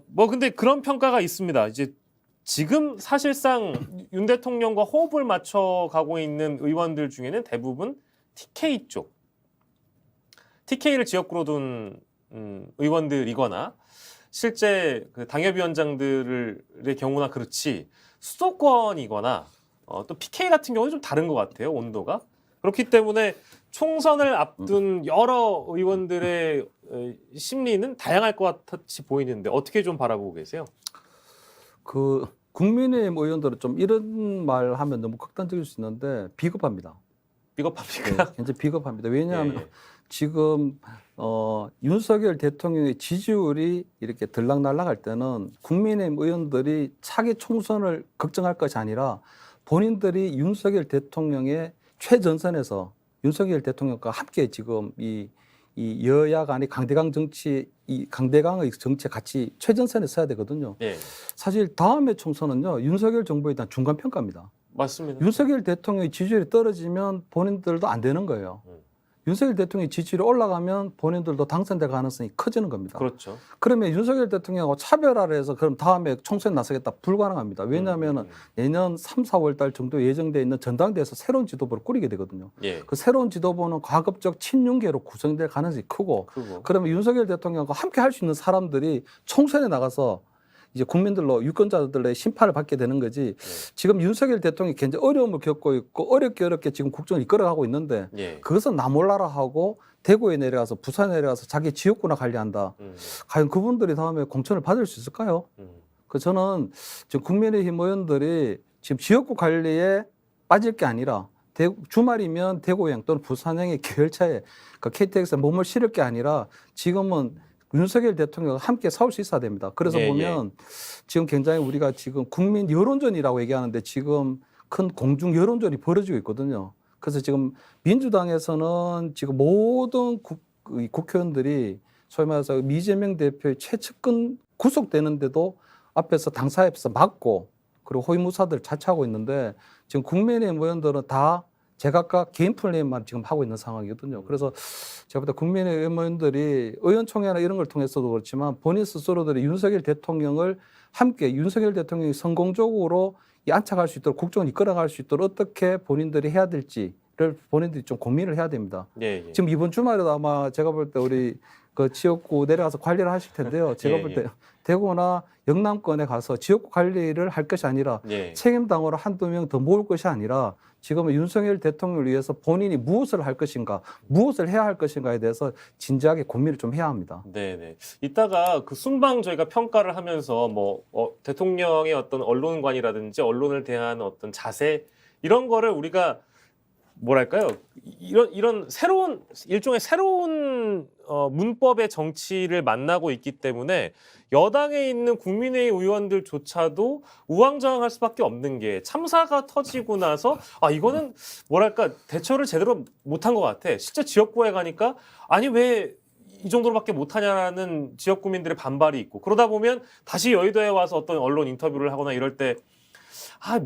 뭐 근데 그런 평가가 있습니다. 이제 지금 사실상 윤 대통령과 호흡을 맞춰 가고 있는 의원들 중에는 대부분 TK 쪽, TK를 지역구로 둔 의원들이거나 실제 그 당협위원장들의 경우나 그렇지 수도권이거나 또 PK 같은 경우는 좀 다른 것 같아요, 온도가. 그렇기 때문에 총선을 앞둔 여러 의원들의 심리는 다양할 것 같이 보이는데 어떻게 좀 바라보고 계세요? 그 국민의힘 의원들은 좀 이런 말 하면 너무 극단적일 수 있는데 비겁합니다. 비겁합니까? 굉장히 비겁합니다. 왜냐하면 예, 예. 지금 윤석열 대통령의 지지율이 이렇게 들락날락할 때는 국민의힘 의원들이 차기 총선을 걱정할 것이 아니라 본인들이 윤석열 대통령의 최전선에서 윤석열 대통령과 함께 지금 이 여야 간의 강대강 정치, 이 강대강의 정치에 같이 최전선에 서야 되거든요. 예, 사실 다음에 총선은요, 윤석열 정부에 대한 중간 평가입니다. 맞습니다. 윤석열 대통령의 지지율이 떨어지면 본인들도 안 되는 거예요. 윤석열 대통령의 지지율이 올라가면 본인들도 당선될 가능성이 커지는 겁니다. 그렇죠. 그러면 윤석열 대통령하고 차별화를 해서 그럼 다음에 총선에 나서겠다 불가능합니다. 왜냐하면 내년 3, 4월 달 정도 예정돼 있는 전당대회에서 새로운 지도부를 꾸리게 되거든요. 예, 그 새로운 지도부는 가급적 친윤계로 구성될 가능성이 크고 그거. 그러면 윤석열 대통령과 함께 할 수 있는 사람들이 총선에 나가서 이제 국민들로 유권자들의 심판을 받게 되는 거지. 지금 윤석열 대통령이 굉장히 어려움을 겪고 있고 어렵게 지금 국정을 이끌어가고 있는데 예. 그것은 나 몰라라 하고 대구에 내려가서 부산에 내려가서 자기 지역구나 관리한다. 과연 그분들이 다음에 공천을 받을 수 있을까요? 그 저는 지금 국민의힘 의원들이 지금 지역구 관리에 빠질 게 아니라 주말이면 대구행 또는 부산행의 계열차에 그 KTX에 몸을 실을 게 아니라 지금은 윤석열 대통령과 함께 싸울 수 있어야 됩니다. 그래서 예, 보면 지금 굉장히 우리가 지금 국민 여론전이라고 얘기하는데 지금 큰 공중 여론전이 벌어지고 있거든요. 그래서 지금 민주당에서는 지금 모든 국회의원들이 소위 말해서 이재명 대표의 최측근 구속되는데도 앞에서 당사에서 막고 그리고 호위무사들 자처하고 있는데 지금 국민의힘 의원들은 다 제각각 개인 플레이만 지금 하고 있는 상황이거든요. 그래서 제가 볼 때 국민의힘 의원들이 의원총회나 이런 걸 통해서도 그렇지만 본인 스스로들이 윤석열 대통령을 함께 윤석열 대통령이 성공적으로 안착할 수 있도록 국정을 이끌어갈 수 있도록 어떻게 본인들이 해야 될지를 본인들이 좀 고민을 해야 됩니다. 예, 예. 지금 이번 주말에도 아마 제가 볼 때 우리 그 지역구 내려가서 관리를 하실 텐데요. 제가 예, 볼 때 대구나 영남권에 가서 지역구 관리를 할 것이 아니라 예. 책임당으로 한두 명 더 모을 것이 아니라 지금은 윤석열 대통령을 위해서 본인이 무엇을 할 것인가, 무엇을 해야 할 것인가에 대해서 진지하게 고민을 좀 해야 합니다. 네네. 이따가 그 순방 저희가 평가를 하면서 뭐 대통령의 어떤 언론관이라든지 언론을 대한 어떤 자세 이런 거를 우리가 뭐랄까요? 이런 새로운 일종의 새로운 문법의 정치를 만나고 있기 때문에 여당에 있는 국민의힘 의원들조차도 우왕좌왕할 수밖에 없는 게 참사가 터지고 나서 이거는 뭐랄까 대처를 제대로 못한 것 같아. 실제 지역구에 가니까 아니 왜 이 정도로밖에 못하냐라는 지역 구민들의 반발이 있고 그러다 보면 다시 여의도에 와서 어떤 언론 인터뷰를 하거나 이럴 때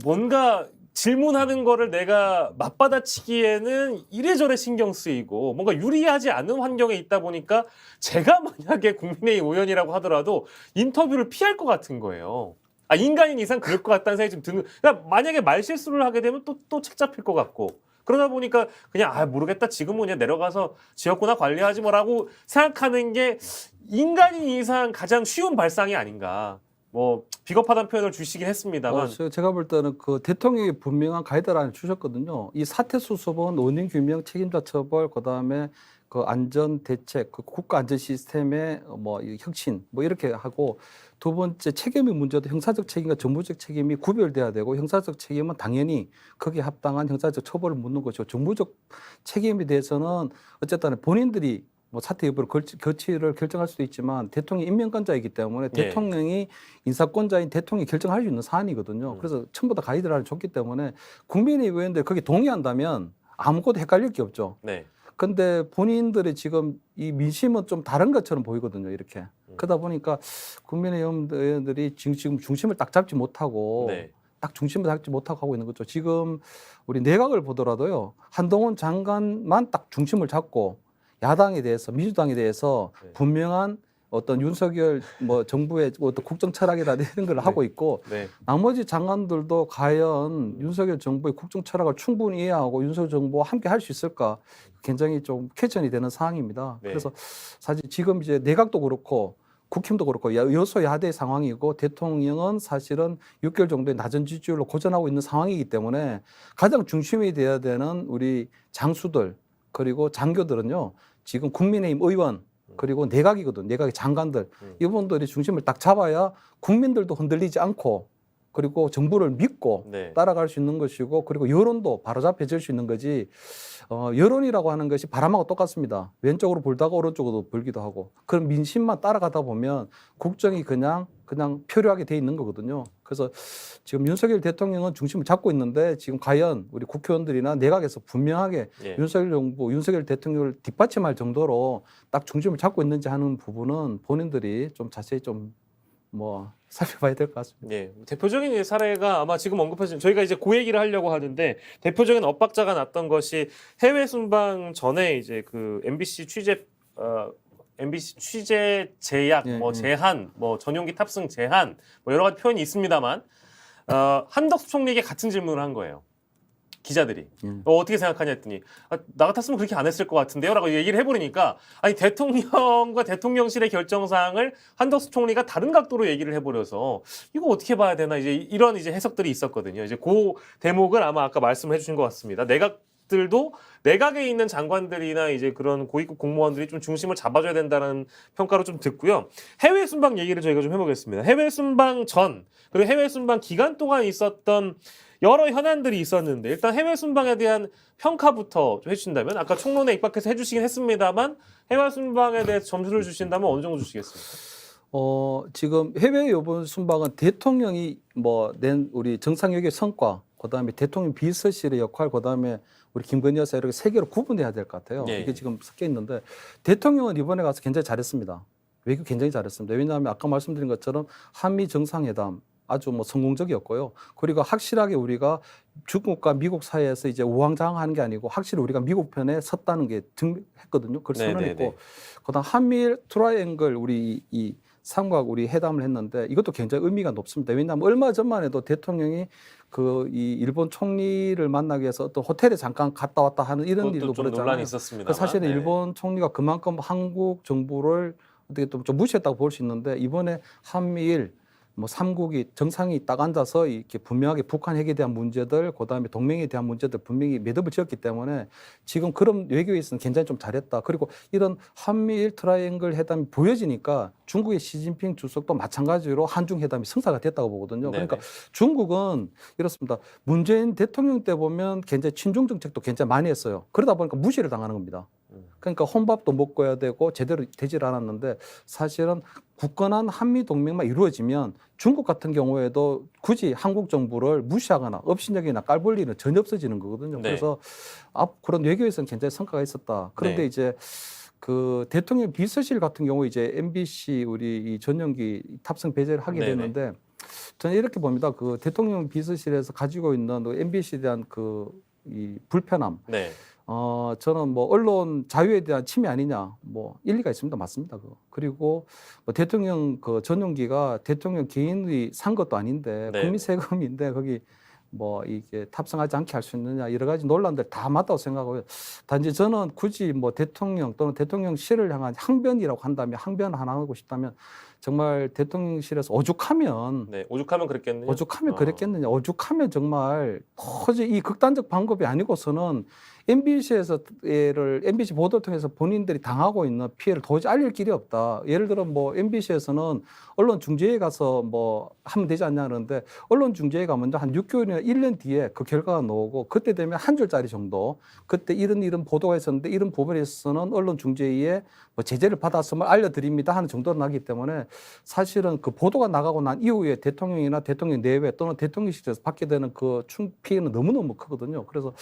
뭔가 질문하는 거를 내가 맞받아치기에는 이래저래 신경 쓰이고 뭔가 유리하지 않은 환경에 있다 보니까 제가 만약에 국민의힘 의원이라고 하더라도 인터뷰를 피할 것 같은 거예요. 인간인 이상 그럴 것 같다는 생각이 좀 드는. 그러니까 만약에 말실수를 하게 되면 또 책 잡힐 것 같고 그러다 보니까 그냥 모르겠다 지금은 그냥 내려가서 지역구나 관리하지 뭐라고 생각하는 게 인간인 이상 가장 쉬운 발상이 아닌가. 뭐 비겁하다는 표현을 주시긴 했습니다만 제가 볼 때는 그 대통령이 분명한 가이드라인을 주셨거든요. 이 사태 수습은 원인 규명, 책임자 처벌, 그다음에 그 안전 대책, 그 국가 안전 시스템의 뭐 혁신 뭐 이렇게 하고 두 번째 책임의 문제도 형사적 책임과 정부적 책임이 구별돼야 되고 형사적 책임은 당연히 거기에 합당한 형사적 처벌을 묻는 것이고 정부적 책임에 대해서는 어쨌든 본인들이 뭐 사퇴 여부를 거치를 결정할 수도 있지만 대통령이 임명권자이기 때문에 대통령이 인사권자인 대통령이 결정할 수 있는 사안이거든요. 그래서 처음부터 가이드라인을 줬기 때문에 국민의힘 의원들이 거기에 동의한다면 아무것도 헷갈릴 게 없죠. 네. 근데 본인들이 지금 이 민심은 좀 다른 것처럼 보이거든요. 이렇게. 그러다 보니까 국민의힘 의원들이 지금 중심을 딱 잡지 못하고 딱 중심을 잡지 못하고 하고 있는 거죠. 지금 우리 내각을 보더라도요. 한동훈 장관만 딱 중심을 잡고 야당에 대해서 민주당에 대해서 분명한 어떤 윤석열 뭐 정부의 어떤 국정 철학이라든지 이런 걸 하고 있고 네. 나머지 장관들도 과연 윤석열 정부의 국정 철학을 충분히 이해하고 윤석열 정부와 함께 할 수 있을까 굉장히 좀 퀘스천이 되는 상황입니다. 네. 그래서 사실 지금 이제 내각도 그렇고 국힘도 그렇고 여소야대 상황이고 대통령은 사실은 6개월 정도의 낮은 지지율로 고전하고 있는 상황이기 때문에 가장 중심이 돼야 되는 우리 장수들 그리고 장교들은요 지금 국민의힘 의원 그리고 내각이거든. 내각의 장관들. 이분들이 중심을 딱 잡아야 국민들도 흔들리지 않고 그리고 정부를 믿고 네. 따라갈 수 있는 것이고 그리고 여론도 바로잡혀질 수 있는 거지. 여론이라고 하는 것이 바람하고 똑같습니다. 왼쪽으로 불다가 오른쪽으로 불기도 하고 그런 민심만 따라가다 보면 국정이 그냥 표류하게 돼 있는 거거든요. 그래서 지금 윤석열 대통령은 중심을 잡고 있는데 지금 과연 우리 국회의원들이나 내각에서 분명하게 예. 윤석열 정부, 윤석열 대통령을 뒷받침할 정도로 딱 중심을 잡고 있는지 하는 부분은 본인들이 좀 자세히 좀 뭐 살펴봐야 될 것 같습니다. 예, 대표적인 사례가 아마 지금 언급하신 저희가 이제 그 얘기를 하려고 하는데 대표적인 엇박자가 났던 것이 해외 순방 전에 이제 그 MBC 취재 제약, 예, 뭐 예. 제한, 뭐 전용기 탑승 제한, 뭐 여러 가지 표현이 있습니다만 한덕수 총리에게 같은 질문을 한 거예요. 기자들이 어떻게 생각하냐 했더니 나 같았으면 그렇게 안 했을 것 같은데요 라고 얘기를 해버리니까 아니 대통령과 대통령실의 결정사항을 한덕수 총리가 다른 각도로 얘기를 해버려서 이거 어떻게 봐야 되나 이제 이런 이제 해석들이 있었거든요. 이제 그 대목을 아마 아까 말씀해 주신 것 같습니다. 내각들도 내각에 있는 장관들이나 이제 그런 고위급 공무원들이 좀 중심을 잡아줘야 된다는 평가로 좀 듣고요. 해외 순방 얘기를 저희가 좀 해보겠습니다. 해외 순방 전 그리고 해외 순방 기간 동안 있었던 여러 현안들이 있었는데 일단 해외 순방에 대한 평가부터 좀 해주신다면 아까 총론에 입각해서 해주시긴 했습니다만 해외 순방에 대해서 점수를 주신다면 어느 정도 주시겠습니까? 지금 해외 이번 순방은 대통령이 뭐 낸 우리 정상회의 성과, 그다음에 대통령 비서실의 역할, 그다음에 우리 김건희 여사 이렇게 세 개로 구분해야 될 것 같아요. 예. 이게 지금 섞여 있는데 대통령은 이번에 가서 굉장히 잘했습니다. 외교 굉장히 잘했습니다. 왜냐하면 아까 말씀드린 것처럼 한미 정상회담 아주 뭐 성공적이었고요. 그리고 확실하게 우리가 중국과 미국 사이에서 이제 우왕좌왕하는 게 아니고 확실히 우리가 미국 편에 섰다는 게 증명했거든요. 그걸 선언했고, 그다음 한미일 트라이앵글 우리 이 삼각 우리 회담을 했는데 이것도 굉장히 의미가 높습니다. 왜냐하면 얼마 전만 해도 대통령이 그 이 일본 총리를 만나기 위해서 어떤 호텔에 잠깐 갔다 왔다 하는 이런 일도 벌어졌잖아요. 논란이 있었습니다. 그 사실은 일본 총리가 그만큼 한국 정부를 어떻게 좀 무시했다고 볼 수 있는데 이번에 한미일 뭐 삼국이 정상이 딱 앉아서 이렇게 분명하게 북한 핵에 대한 문제들, 그다음에 동맹에 대한 문제들 분명히 매듭을 지었기 때문에 지금 그런 외교에 있어서는 굉장히 좀 잘했다. 그리고 이런 한미일 트라이앵글 회담이 보여지니까 중국의 시진핑 주석도 마찬가지로 한중 회담이 성사가 됐다고 보거든요. 그러니까 중국은 이렇습니다. 문재인 대통령 때 보면 굉장히 친중 정책도 굉장히 많이 했어요. 그러다 보니까 무시를 당하는 겁니다. 그러니까 혼밥도 먹고 해야 되고 제대로 되질 않았는데 사실은 굳건한 한미 동맹만 이루어지면 중국 같은 경우에도 굳이 한국 정부를 무시하거나 업신여기나 깔볼 일은 전혀 없어지는 거거든요. 네. 그래서 그런 외교에서는 굉장히 성과가 있었다. 그런데 네. 이제 그 대통령 비서실 같은 경우 이제 MBC 우리 이 전용기 탑승 배제를 하게 네네. 됐는데 저는 이렇게 봅니다. 그 대통령 비서실에서 가지고 있는 MBC에 대한 그 이 불편함. 네. 저는 뭐 언론 자유에 대한 침해 아니냐, 뭐 일리가 있습니다. 맞습니다. 그거. 그리고 뭐 대통령 그 전용기가 대통령 개인이 산 것도 아닌데 네. 국민 세금인데 거기 뭐 이게 탑승하지 않게 할 수 있느냐 여러 가지 논란들 다 맞다고 생각하고요. 단지 저는 굳이 뭐 대통령 또는 대통령실을 향한 항변이라고 한다면 항변 하나 하고 싶다면 정말 대통령실에서 오죽하면 네. 오죽하면 그랬겠네요. 그랬겠느냐. 오죽하면 정말 도저히 이 극단적 방법이 아니고서는 MBC 보도를 통해서 본인들이 당하고 있는 피해를 도저히 알릴 길이 없다. 예를 들어 뭐 MBC에서는 언론중재에 가서 뭐 하면 되지 않냐 그러는데 언론중재가 먼저 한 6개월이나 1년 뒤에 그 결과가 나오고 그때 되면 한 줄짜리 정도 그때 이런 보도가 있었는데 이런 부분에 있어서는 언론중재위에 뭐 제재를 받았음을 알려드립니다 하는 정도로 나기 때문에 사실은 그 보도가 나가고 난 이후에 대통령이나 대통령 내외 또는 대통령실에서 받게 되는 그 피해는 너무너무 크거든요. 그래서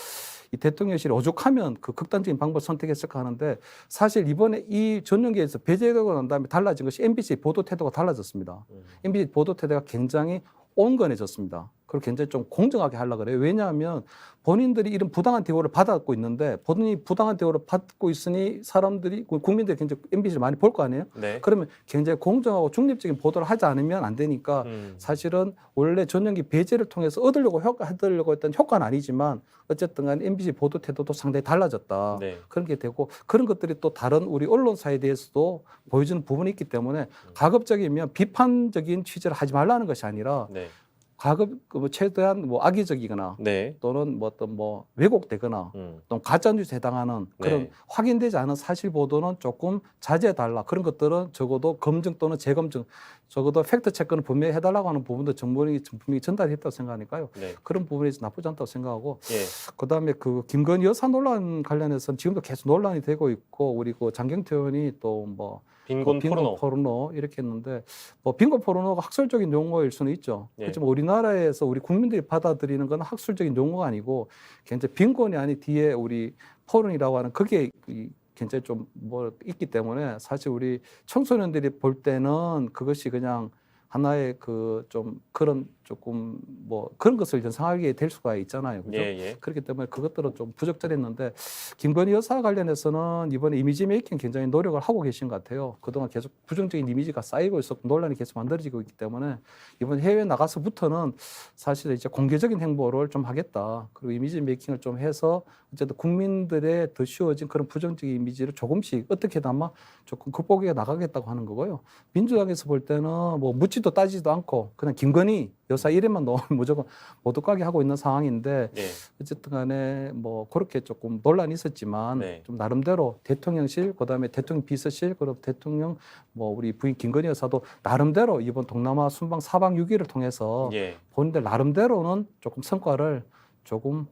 이 대통령실이 오죽하면 그 극단적인 방법을 선택했을까 하는데 사실 이번에 이 전용기에서 배제되고 난 다음에 달라진 것이 MBC 보도 태도가 달라졌습니다. MBC 보도 태도가 굉장히 온건해졌습니다. 그걸 굉장히 좀 공정하게 하려고 그래요. 왜냐하면 본인들이 이런 부당한 대우를 받고 있는데 본인이 부당한 대우를 받고 있으니 사람들이 국민들이 굉장히 MBC를 많이 볼 거 아니에요. 네. 그러면 굉장히 공정하고 중립적인 보도를 하지 않으면 안 되니까 사실은 원래 전용기 배제를 통해서 얻으려고 했던 효과는 아니지만 어쨌든 간 MBC 보도 태도도 상당히 달라졌다. 네. 그런 게 되고 그런 것들이 또 다른 우리 언론사에 대해서도 보여주는 부분이 있기 때문에 가급적이면 비판적인 취재를 하지 말라는 것이 아니라 네. 최대한 악의적이거나 네. 또는 어떤 왜곡되거나 또 가짜뉴스에 해당하는 그런 네. 확인되지 않은 사실 보도는 조금 자제해달라. 그런 것들은 적어도 검증 또는 재검증, 적어도 팩트 체크는 분명히 해달라고 하는 부분도 정부이 분명히 전달했다고 생각하니까요. 네. 그런 부분에서 나쁘지 않다고 생각하고 예. 그다음에 그 김건희 여사 논란 관련해서는 지금도 계속 논란이 되고 있고 우리 그 장경태 의원이 또 빈곤 포르노. 이렇게 했는데 빈곤 포르노가 학술적인 용어일 수는 있죠. 예. 그렇지만 우리나라에서 우리 국민들이 받아들이는 건 학술적인 용어가 아니고 굉장히 빈곤이 아닌 뒤에 우리 포른이라고 하는 그게 굉장히 좀 있기 때문에 사실 우리 청소년들이 볼 때는 그것이 그냥 하나의 좀 그런 조금 그런 것을 연상하게 될 수가 있잖아요. 그죠? 예. 그렇기 때문에 그것들은 좀 부적절했는데 김건희 여사 관련해서는 이번에 이미지 메이킹 굉장히 노력을 하고 계신 것 같아요. 그동안 계속 부정적인 이미지가 쌓이고 있었고 논란이 계속 만들어지고 있기 때문에 이번 해외 나가서부터는 사실 이제 공개적인 행보를 좀 하겠다. 그리고 이미지 메이킹을 좀 해서 어쨌든 국민들의 더 쉬워진 그런 부정적인 이미지를 조금씩 어떻게나마 조금 극복해 나가겠다고 하는 거고요. 민주당에서 볼 때는 묻지도 따지지도 않고 그냥 김건희 여사 이름만 넣으면 무조건 모두 가게 하고 있는 상황인데 예. 어쨌든 간에 그렇게 조금 논란이 있었지만 네. 좀 나름대로 대통령실 그다음에 대통령 비서실 그리고 대통령 우리 부인 김건희 여사도 나름대로 이번 동남아 순방 4박 6일을 통해서 예. 본인들 나름대로는 조금 성과를 조금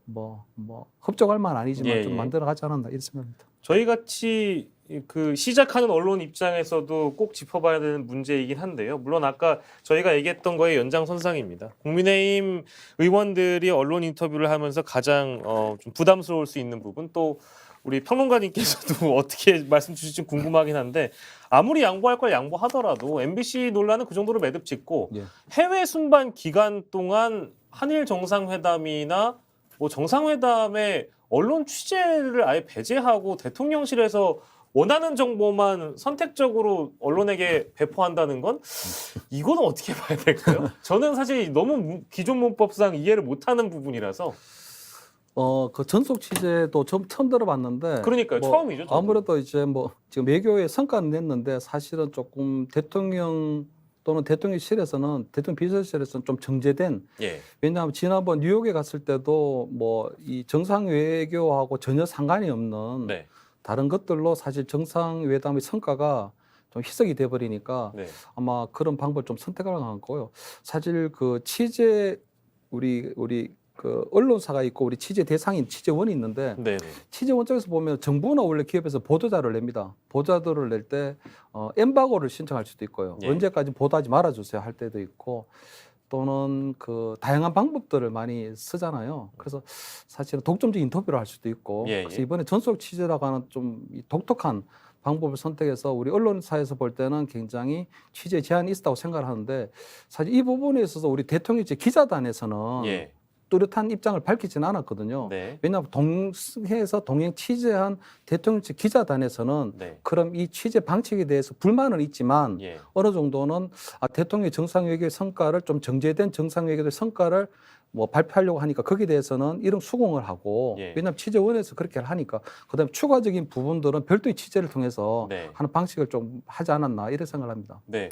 흡족할 만 아니지만 예, 좀 예. 만들어 가지 않았나 이런 생각입니다. 저희 같이 그 시작하는 언론 입장에서도 꼭 짚어봐야 되는 문제이긴 한데요. 물론 아까 저희가 얘기했던 거의 연장선상입니다. 국민의힘 의원들이 언론 인터뷰를 하면서 가장 좀 부담스러울 수 있는 부분 또 우리 평론가님께서도 어떻게 말씀 주실지 궁금하긴 한데 아무리 양보할 걸 양보하더라도 MBC 논란은 그 정도로 매듭짓고 예. 해외 순방 기간 동안 한일 정상회담이나 정상회담에 언론 취재를 아예 배제하고 대통령실에서 원하는 정보만 선택적으로 언론에게 배포한다는 건 이거는 어떻게 봐야 될까요? 저는 사실 너무 기존 문법상 이해를 못하는 부분이라서. 그 전속 취재도 처음 들어봤는데 그러니까요. 처음이죠. 저도. 아무래도 이제 지금 외교의 성과는 냈는데 사실은 조금 대통령 또는 대통령실에서는 대통령 비서실에서는 좀 정제된 예. 왜냐하면 지난번 뉴욕에 갔을 때도 이 정상 외교하고 전혀 상관이 없는 네. 다른 것들로 사실 정상회담의 성과가 좀 희석이 돼버리니까 네. 아마 그런 방법을 좀 선택하려고 한 거고요. 사실 그 취재 우리 그 언론사가 있고 우리 취재 대상인 취재원이 있는데 네. 취재원 쪽에서 보면 정부나 원래 기업에서 보도자료를 냅니다. 보도자료를 낼 때 엠바고를 신청할 수도 있고요. 예. 언제까지 보도하지 말아주세요 할 때도 있고 또는 그 다양한 방법들을 많이 쓰잖아요. 그래서 사실은 독점적 인터뷰를 할 수도 있고 그래서 이번에 전속 취재라고 하는 좀 독특한 방법을 선택해서 우리 언론사에서 볼 때는 굉장히 취재 제한이 있다고 생각을 하는데 사실 이 부분에 있어서 우리 대통령실 기자단에서는 예. 뚜렷한 입장을 밝히지는 않았거든요. 네. 왜냐하면 동해에서 동행 취재한 대통령실 기자단에서는 네. 그럼 이 취재 방식에 대해서 불만은 있지만 예. 어느 정도는 대통령의 정상회교의 성과를 좀 정제된 정상회교의 성과를 발표하려고 하니까 거기에 대해서는 이런 수긍을 하고 예. 왜냐하면 취재원에서 그렇게 하니까 그다음에 추가적인 부분들은 별도의 취재를 통해서 네. 하는 방식을 좀 하지 않았나 이런 생각을 합니다. 네.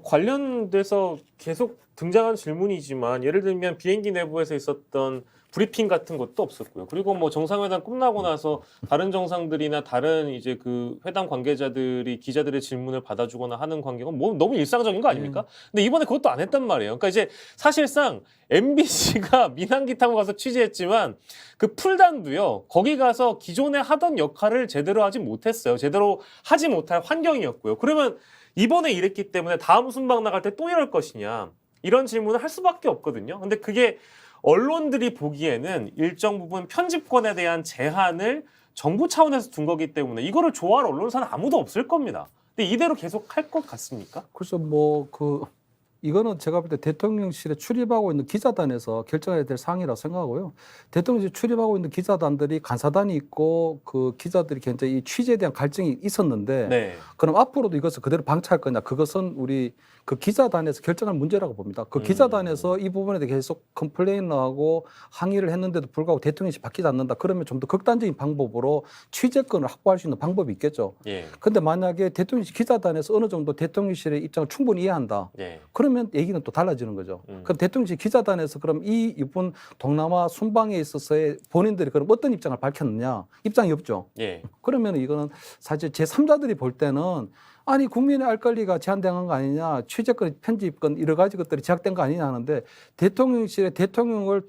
관련돼서 계속 등장한 질문이지만 예를 들면 비행기 내부에서 있었던 브리핑 같은 것도 없었고요. 그리고 정상회담 끝나고 나서 다른 정상들이나 다른 이제 그 회담 관계자들이 기자들의 질문을 받아주거나 하는 관계가 너무 일상적인 거 아닙니까? 근데 이번에 그것도 안 했단 말이에요. 그러니까 이제 사실상 MBC가 민항기 타고 가서 취재했지만 그 풀단도요. 거기 가서 기존에 하던 역할을 제대로 하지 못했어요. 제대로 하지 못할 환경이었고요. 그러면 이번에 이랬기 때문에 다음 순방 나갈 때 또 이럴 것이냐. 이런 질문을 할 수밖에 없거든요. 근데 그게 언론들이 보기에는 일정 부분 편집권에 대한 제한을 정부 차원에서 둔 거기 때문에 이거를 좋아할 언론사는 아무도 없을 겁니다. 근데 이대로 계속 할 것 같습니까? 그래서 이거는 제가 볼 때 대통령실에 출입하고 있는 기자단에서 결정해야 될 사항이라고 생각하고요. 대통령실 출입하고 있는 기자단들이 간사단이 있고 그 기자들이 굉장히 이 취재에 대한 갈증이 있었는데 네. 그럼 앞으로도 이것을 그대로 방치할 거냐? 그것은 우리 그 기자단에서 결정할 문제라고 봅니다. 그 기자단에서 이 부분에 대해 계속 컴플레인을 하고 항의를 했는데도 불구하고 대통령실이 바뀌지 않는다. 그러면 좀 더 극단적인 방법으로 취재권을 확보할 수 있는 방법이 있겠죠. 예. 근데 만약에 대통령실 기자단에서 어느 정도 대통령실의 입장을 충분히 이해한다. 예. 그러면 얘기는 또 달라지는 거죠. 그럼 대통령실 기자단에서 그럼 이번 동남아 순방에 있어서의 본인들이 그럼 어떤 입장을 밝혔느냐? 입장이 없죠. 예. 그러면 이거는 사실 제3자들이 볼 때는 아니 국민의 알 권리가 제한된 거 아니냐, 취재권, 편집권 여러 가지 것들이 제약된 거 아니냐 하는데 대통령실에 대통령을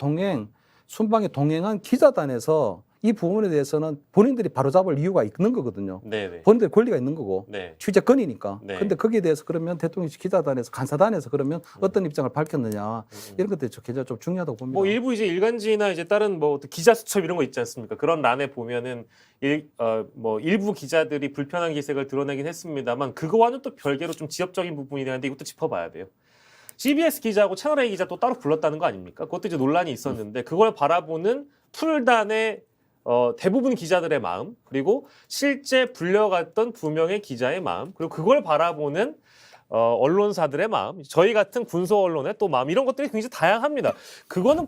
순방에 동행한 기자단에서 이 부분에 대해서는 본인들이 바로잡을 이유가 있는 거거든요. 네네. 본인들 권리가 있는 거고 네. 취재권이니까. 네. 근데 거기에 대해서 그러면 대통령실 기자단에서 간사단에서 그러면 어떤 입장을 밝혔느냐 이런 것들이 굉장히 좀 중요하다고 봅니다. 뭐 일부 이제 일간지나 이제 다른 뭐 기자 수첩 이런 거 있지 않습니까? 그런 란에 보면은 일부 기자들이 불편한 기색을 드러내긴 했습니다만 그거와는 또 별개로 좀 지엽적인 부분이 되는데 이것도 짚어봐야 돼요. CBS 기자하고 채널A 기자 또 따로 불렀다는 거 아닙니까? 그것도 이제 논란이 있었는데 그걸 바라보는 풀단의 대부분 기자들의 마음, 그리고 실제 불려갔던 두 명의 기자의 마음, 그리고 그걸 바라보는 언론사들의 마음, 저희 같은 군소 언론의 또 마음, 이런 것들이 굉장히 다양합니다. 그거는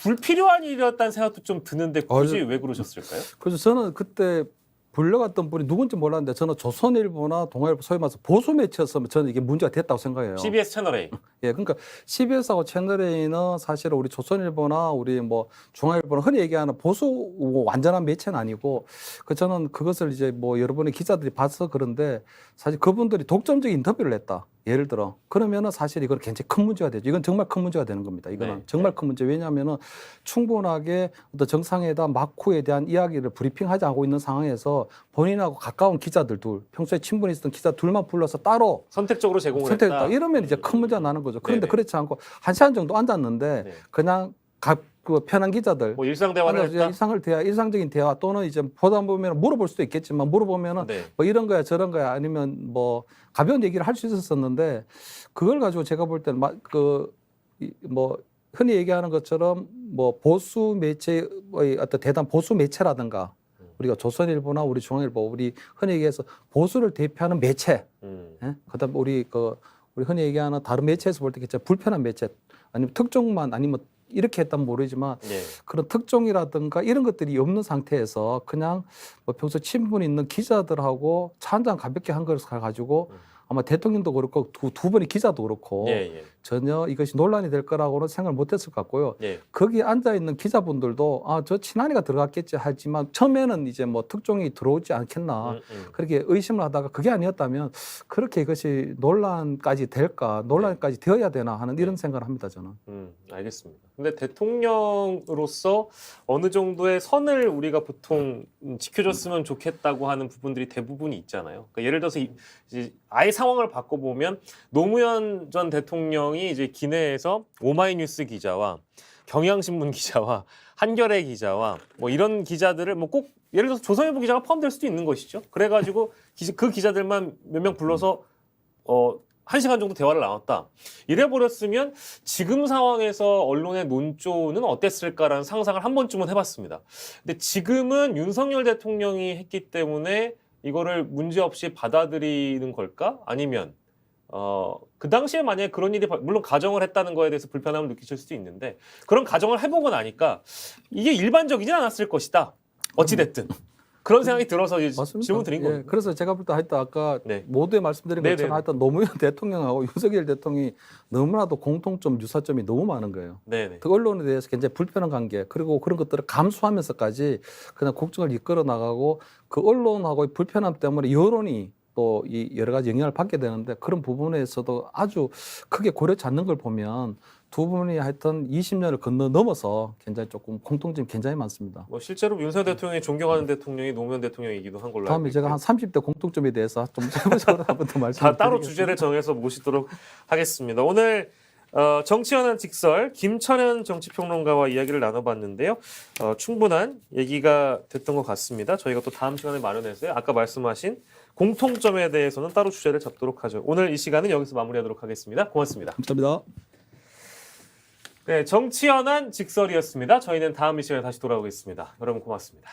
불필요한 일이었다는 생각도 좀 드는데 굳이 왜 그러셨을까요? 그래서 저는 그때 불려갔던 분이 누군지 몰랐는데 저는 조선일보나 동아일보 소위 말해서 보수 매체였으면 저는 이게 문제가 됐다고 생각해요. CBS 채널A. 예, 그러니까 CBS하고 채널A는 사실 우리 조선일보나 우리 뭐 중앙일보는 흔히 얘기하는 보수 완전한 매체는 아니고 저는 그것을 이제 뭐 여러분의 기자들이 봐서 그런데 사실 그분들이 독점적인 인터뷰를 했다. 예를 들어 그러면은 사실 이건 굉장히 큰 문제가 되죠. 이건 정말 큰 문제가 되는 겁니다. 이거는 네. 정말 큰 문제. 왜냐하면은 충분하게 어떤 정상회담 마쿠에 대한 이야기를 브리핑하지 않고 있는 상황에서 본인하고 가까운 기자들 둘, 평소에 친분이 있었던 기자 둘만 불러서 따로 선택적으로 제공을 선택했다. 했다. 이러면 이제 큰 문제가 나는 거죠. 그런데 네네. 그렇지 않고 1시간 정도 앉았는데 네. 그냥 그 편한 기자들 뭐 일상 대화를 했다. 일상적인 대화 또는 이제 보다 보면 물어볼 수도 있겠지만 물어보면은 네. 뭐 이런 거야 저런 거야 아니면 뭐 가벼운 얘기를 할 수 있었었는데 그걸 가지고 제가 볼 때는 뭐 흔히 얘기하는 것처럼 뭐 보수 매체의 어떤 대단 보수 매체라든가 우리가 조선일보나 우리 중앙일보 우리 흔히 얘기해서 보수를 대표하는 매체 예? 그다음 우리 흔히 얘기하는 다른 매체에서 볼 때 진짜 불편한 매체 아니면 특종만 아니면 이렇게 했다면 모르지만 네. 그런 특종이라든가 이런 것들이 없는 상태에서 그냥 뭐 평소 친분 있는 기자들하고 차 한잔 가볍게 한 것을 가지고 아마 대통령도 그렇고 두 분의 기자도 그렇고 예. 전혀 이것이 논란이 될 거라고는 생각을 못했을 것 같고요. 예. 거기 앉아 있는 기자분들도 저 친한이가 들어갔겠지 하지만 처음에는 이제 뭐 특종이 들어오지 않겠나 그렇게 의심을 하다가 그게 아니었다면 그렇게 이것이 논란까지 될까 논란까지 되어야 되나 하는 이런 생각을 합니다 저는. 알겠습니다. 근데 대통령으로서 어느 정도의 선을 우리가 보통 지켜줬으면 좋겠다고 하는 부분들이 대부분이 있잖아요. 그러니까 예를 들어서 이제 아예 상황을 바꿔보면 노무현 전 대통령이 이제 기내에서 오마이뉴스 기자와 경향신문 기자와 한겨레 기자와 뭐 이런 기자들을 뭐 꼭 예를 들어서 조선일보 기자가 포함될 수도 있는 것이죠. 그래가지고 그 기자들만 몇 명 불러서 1시간 정도 대화를 나눴다. 이래버렸으면 지금 상황에서 언론의 논조는 어땠을까라는 상상을 한 번쯤은 해봤습니다. 근데 지금은 윤석열 대통령이 했기 때문에 이거를 문제없이 받아들이는 걸까? 아니면 그 당시에 만약에 그런 일이 물론 가정을 했다는 거에 대해서 불편함을 느끼실 수도 있는데 그런 가정을 해보고 나니까 이게 일반적이진 않았을 것이다. 어찌됐든. 그런 생각이 들어서 질문 드린 겁니다. 그래서 제가 볼 때 하여튼 아까 네. 모두에 말씀드린 것처럼 하여튼 노무현 대통령하고 윤석열 대통령이 너무나도 공통점 유사점이 너무 많은 거예요. 네네. 그 언론에 대해서 굉장히 불편한 관계 그리고 그런 것들을 감수하면서까지 그냥 국정을 이끌어 나가고 그 언론하고의 불편함 때문에 여론이 또 이 여러 가지 영향을 받게 되는데 그런 부분에서도 아주 크게 고려치 않는 걸 보면 두 분이 하여튼 20년을 넘어서 굉장히 조금 공통점이 굉장히 많습니다. 뭐 실제로 윤석열 대통령이 존경하는 대통령이 노무현 대통령이기도 한 걸로 알고 다음에 제가 있고요. 한 30대 공통점에 대해서 좀 세부적으로 한번 더 말씀드리겠습니다. 따로 주제를 정해서 모시도록 하겠습니다. 오늘 정치연한 직설 김천현 정치평론가와 이야기를 나눠봤는데요. 충분한 얘기가 됐던 것 같습니다. 저희가 또 다음 시간에 마련해서요. 아까 말씀하신 공통점에 대해서는 따로 주제를 잡도록 하죠. 오늘 이 시간은 여기서 마무리하도록 하겠습니다. 고맙습니다. 감사합니다. 네, 정치연한 직설이었습니다. 저희는 다음 이 시간에 다시 돌아오겠습니다. 여러분 고맙습니다.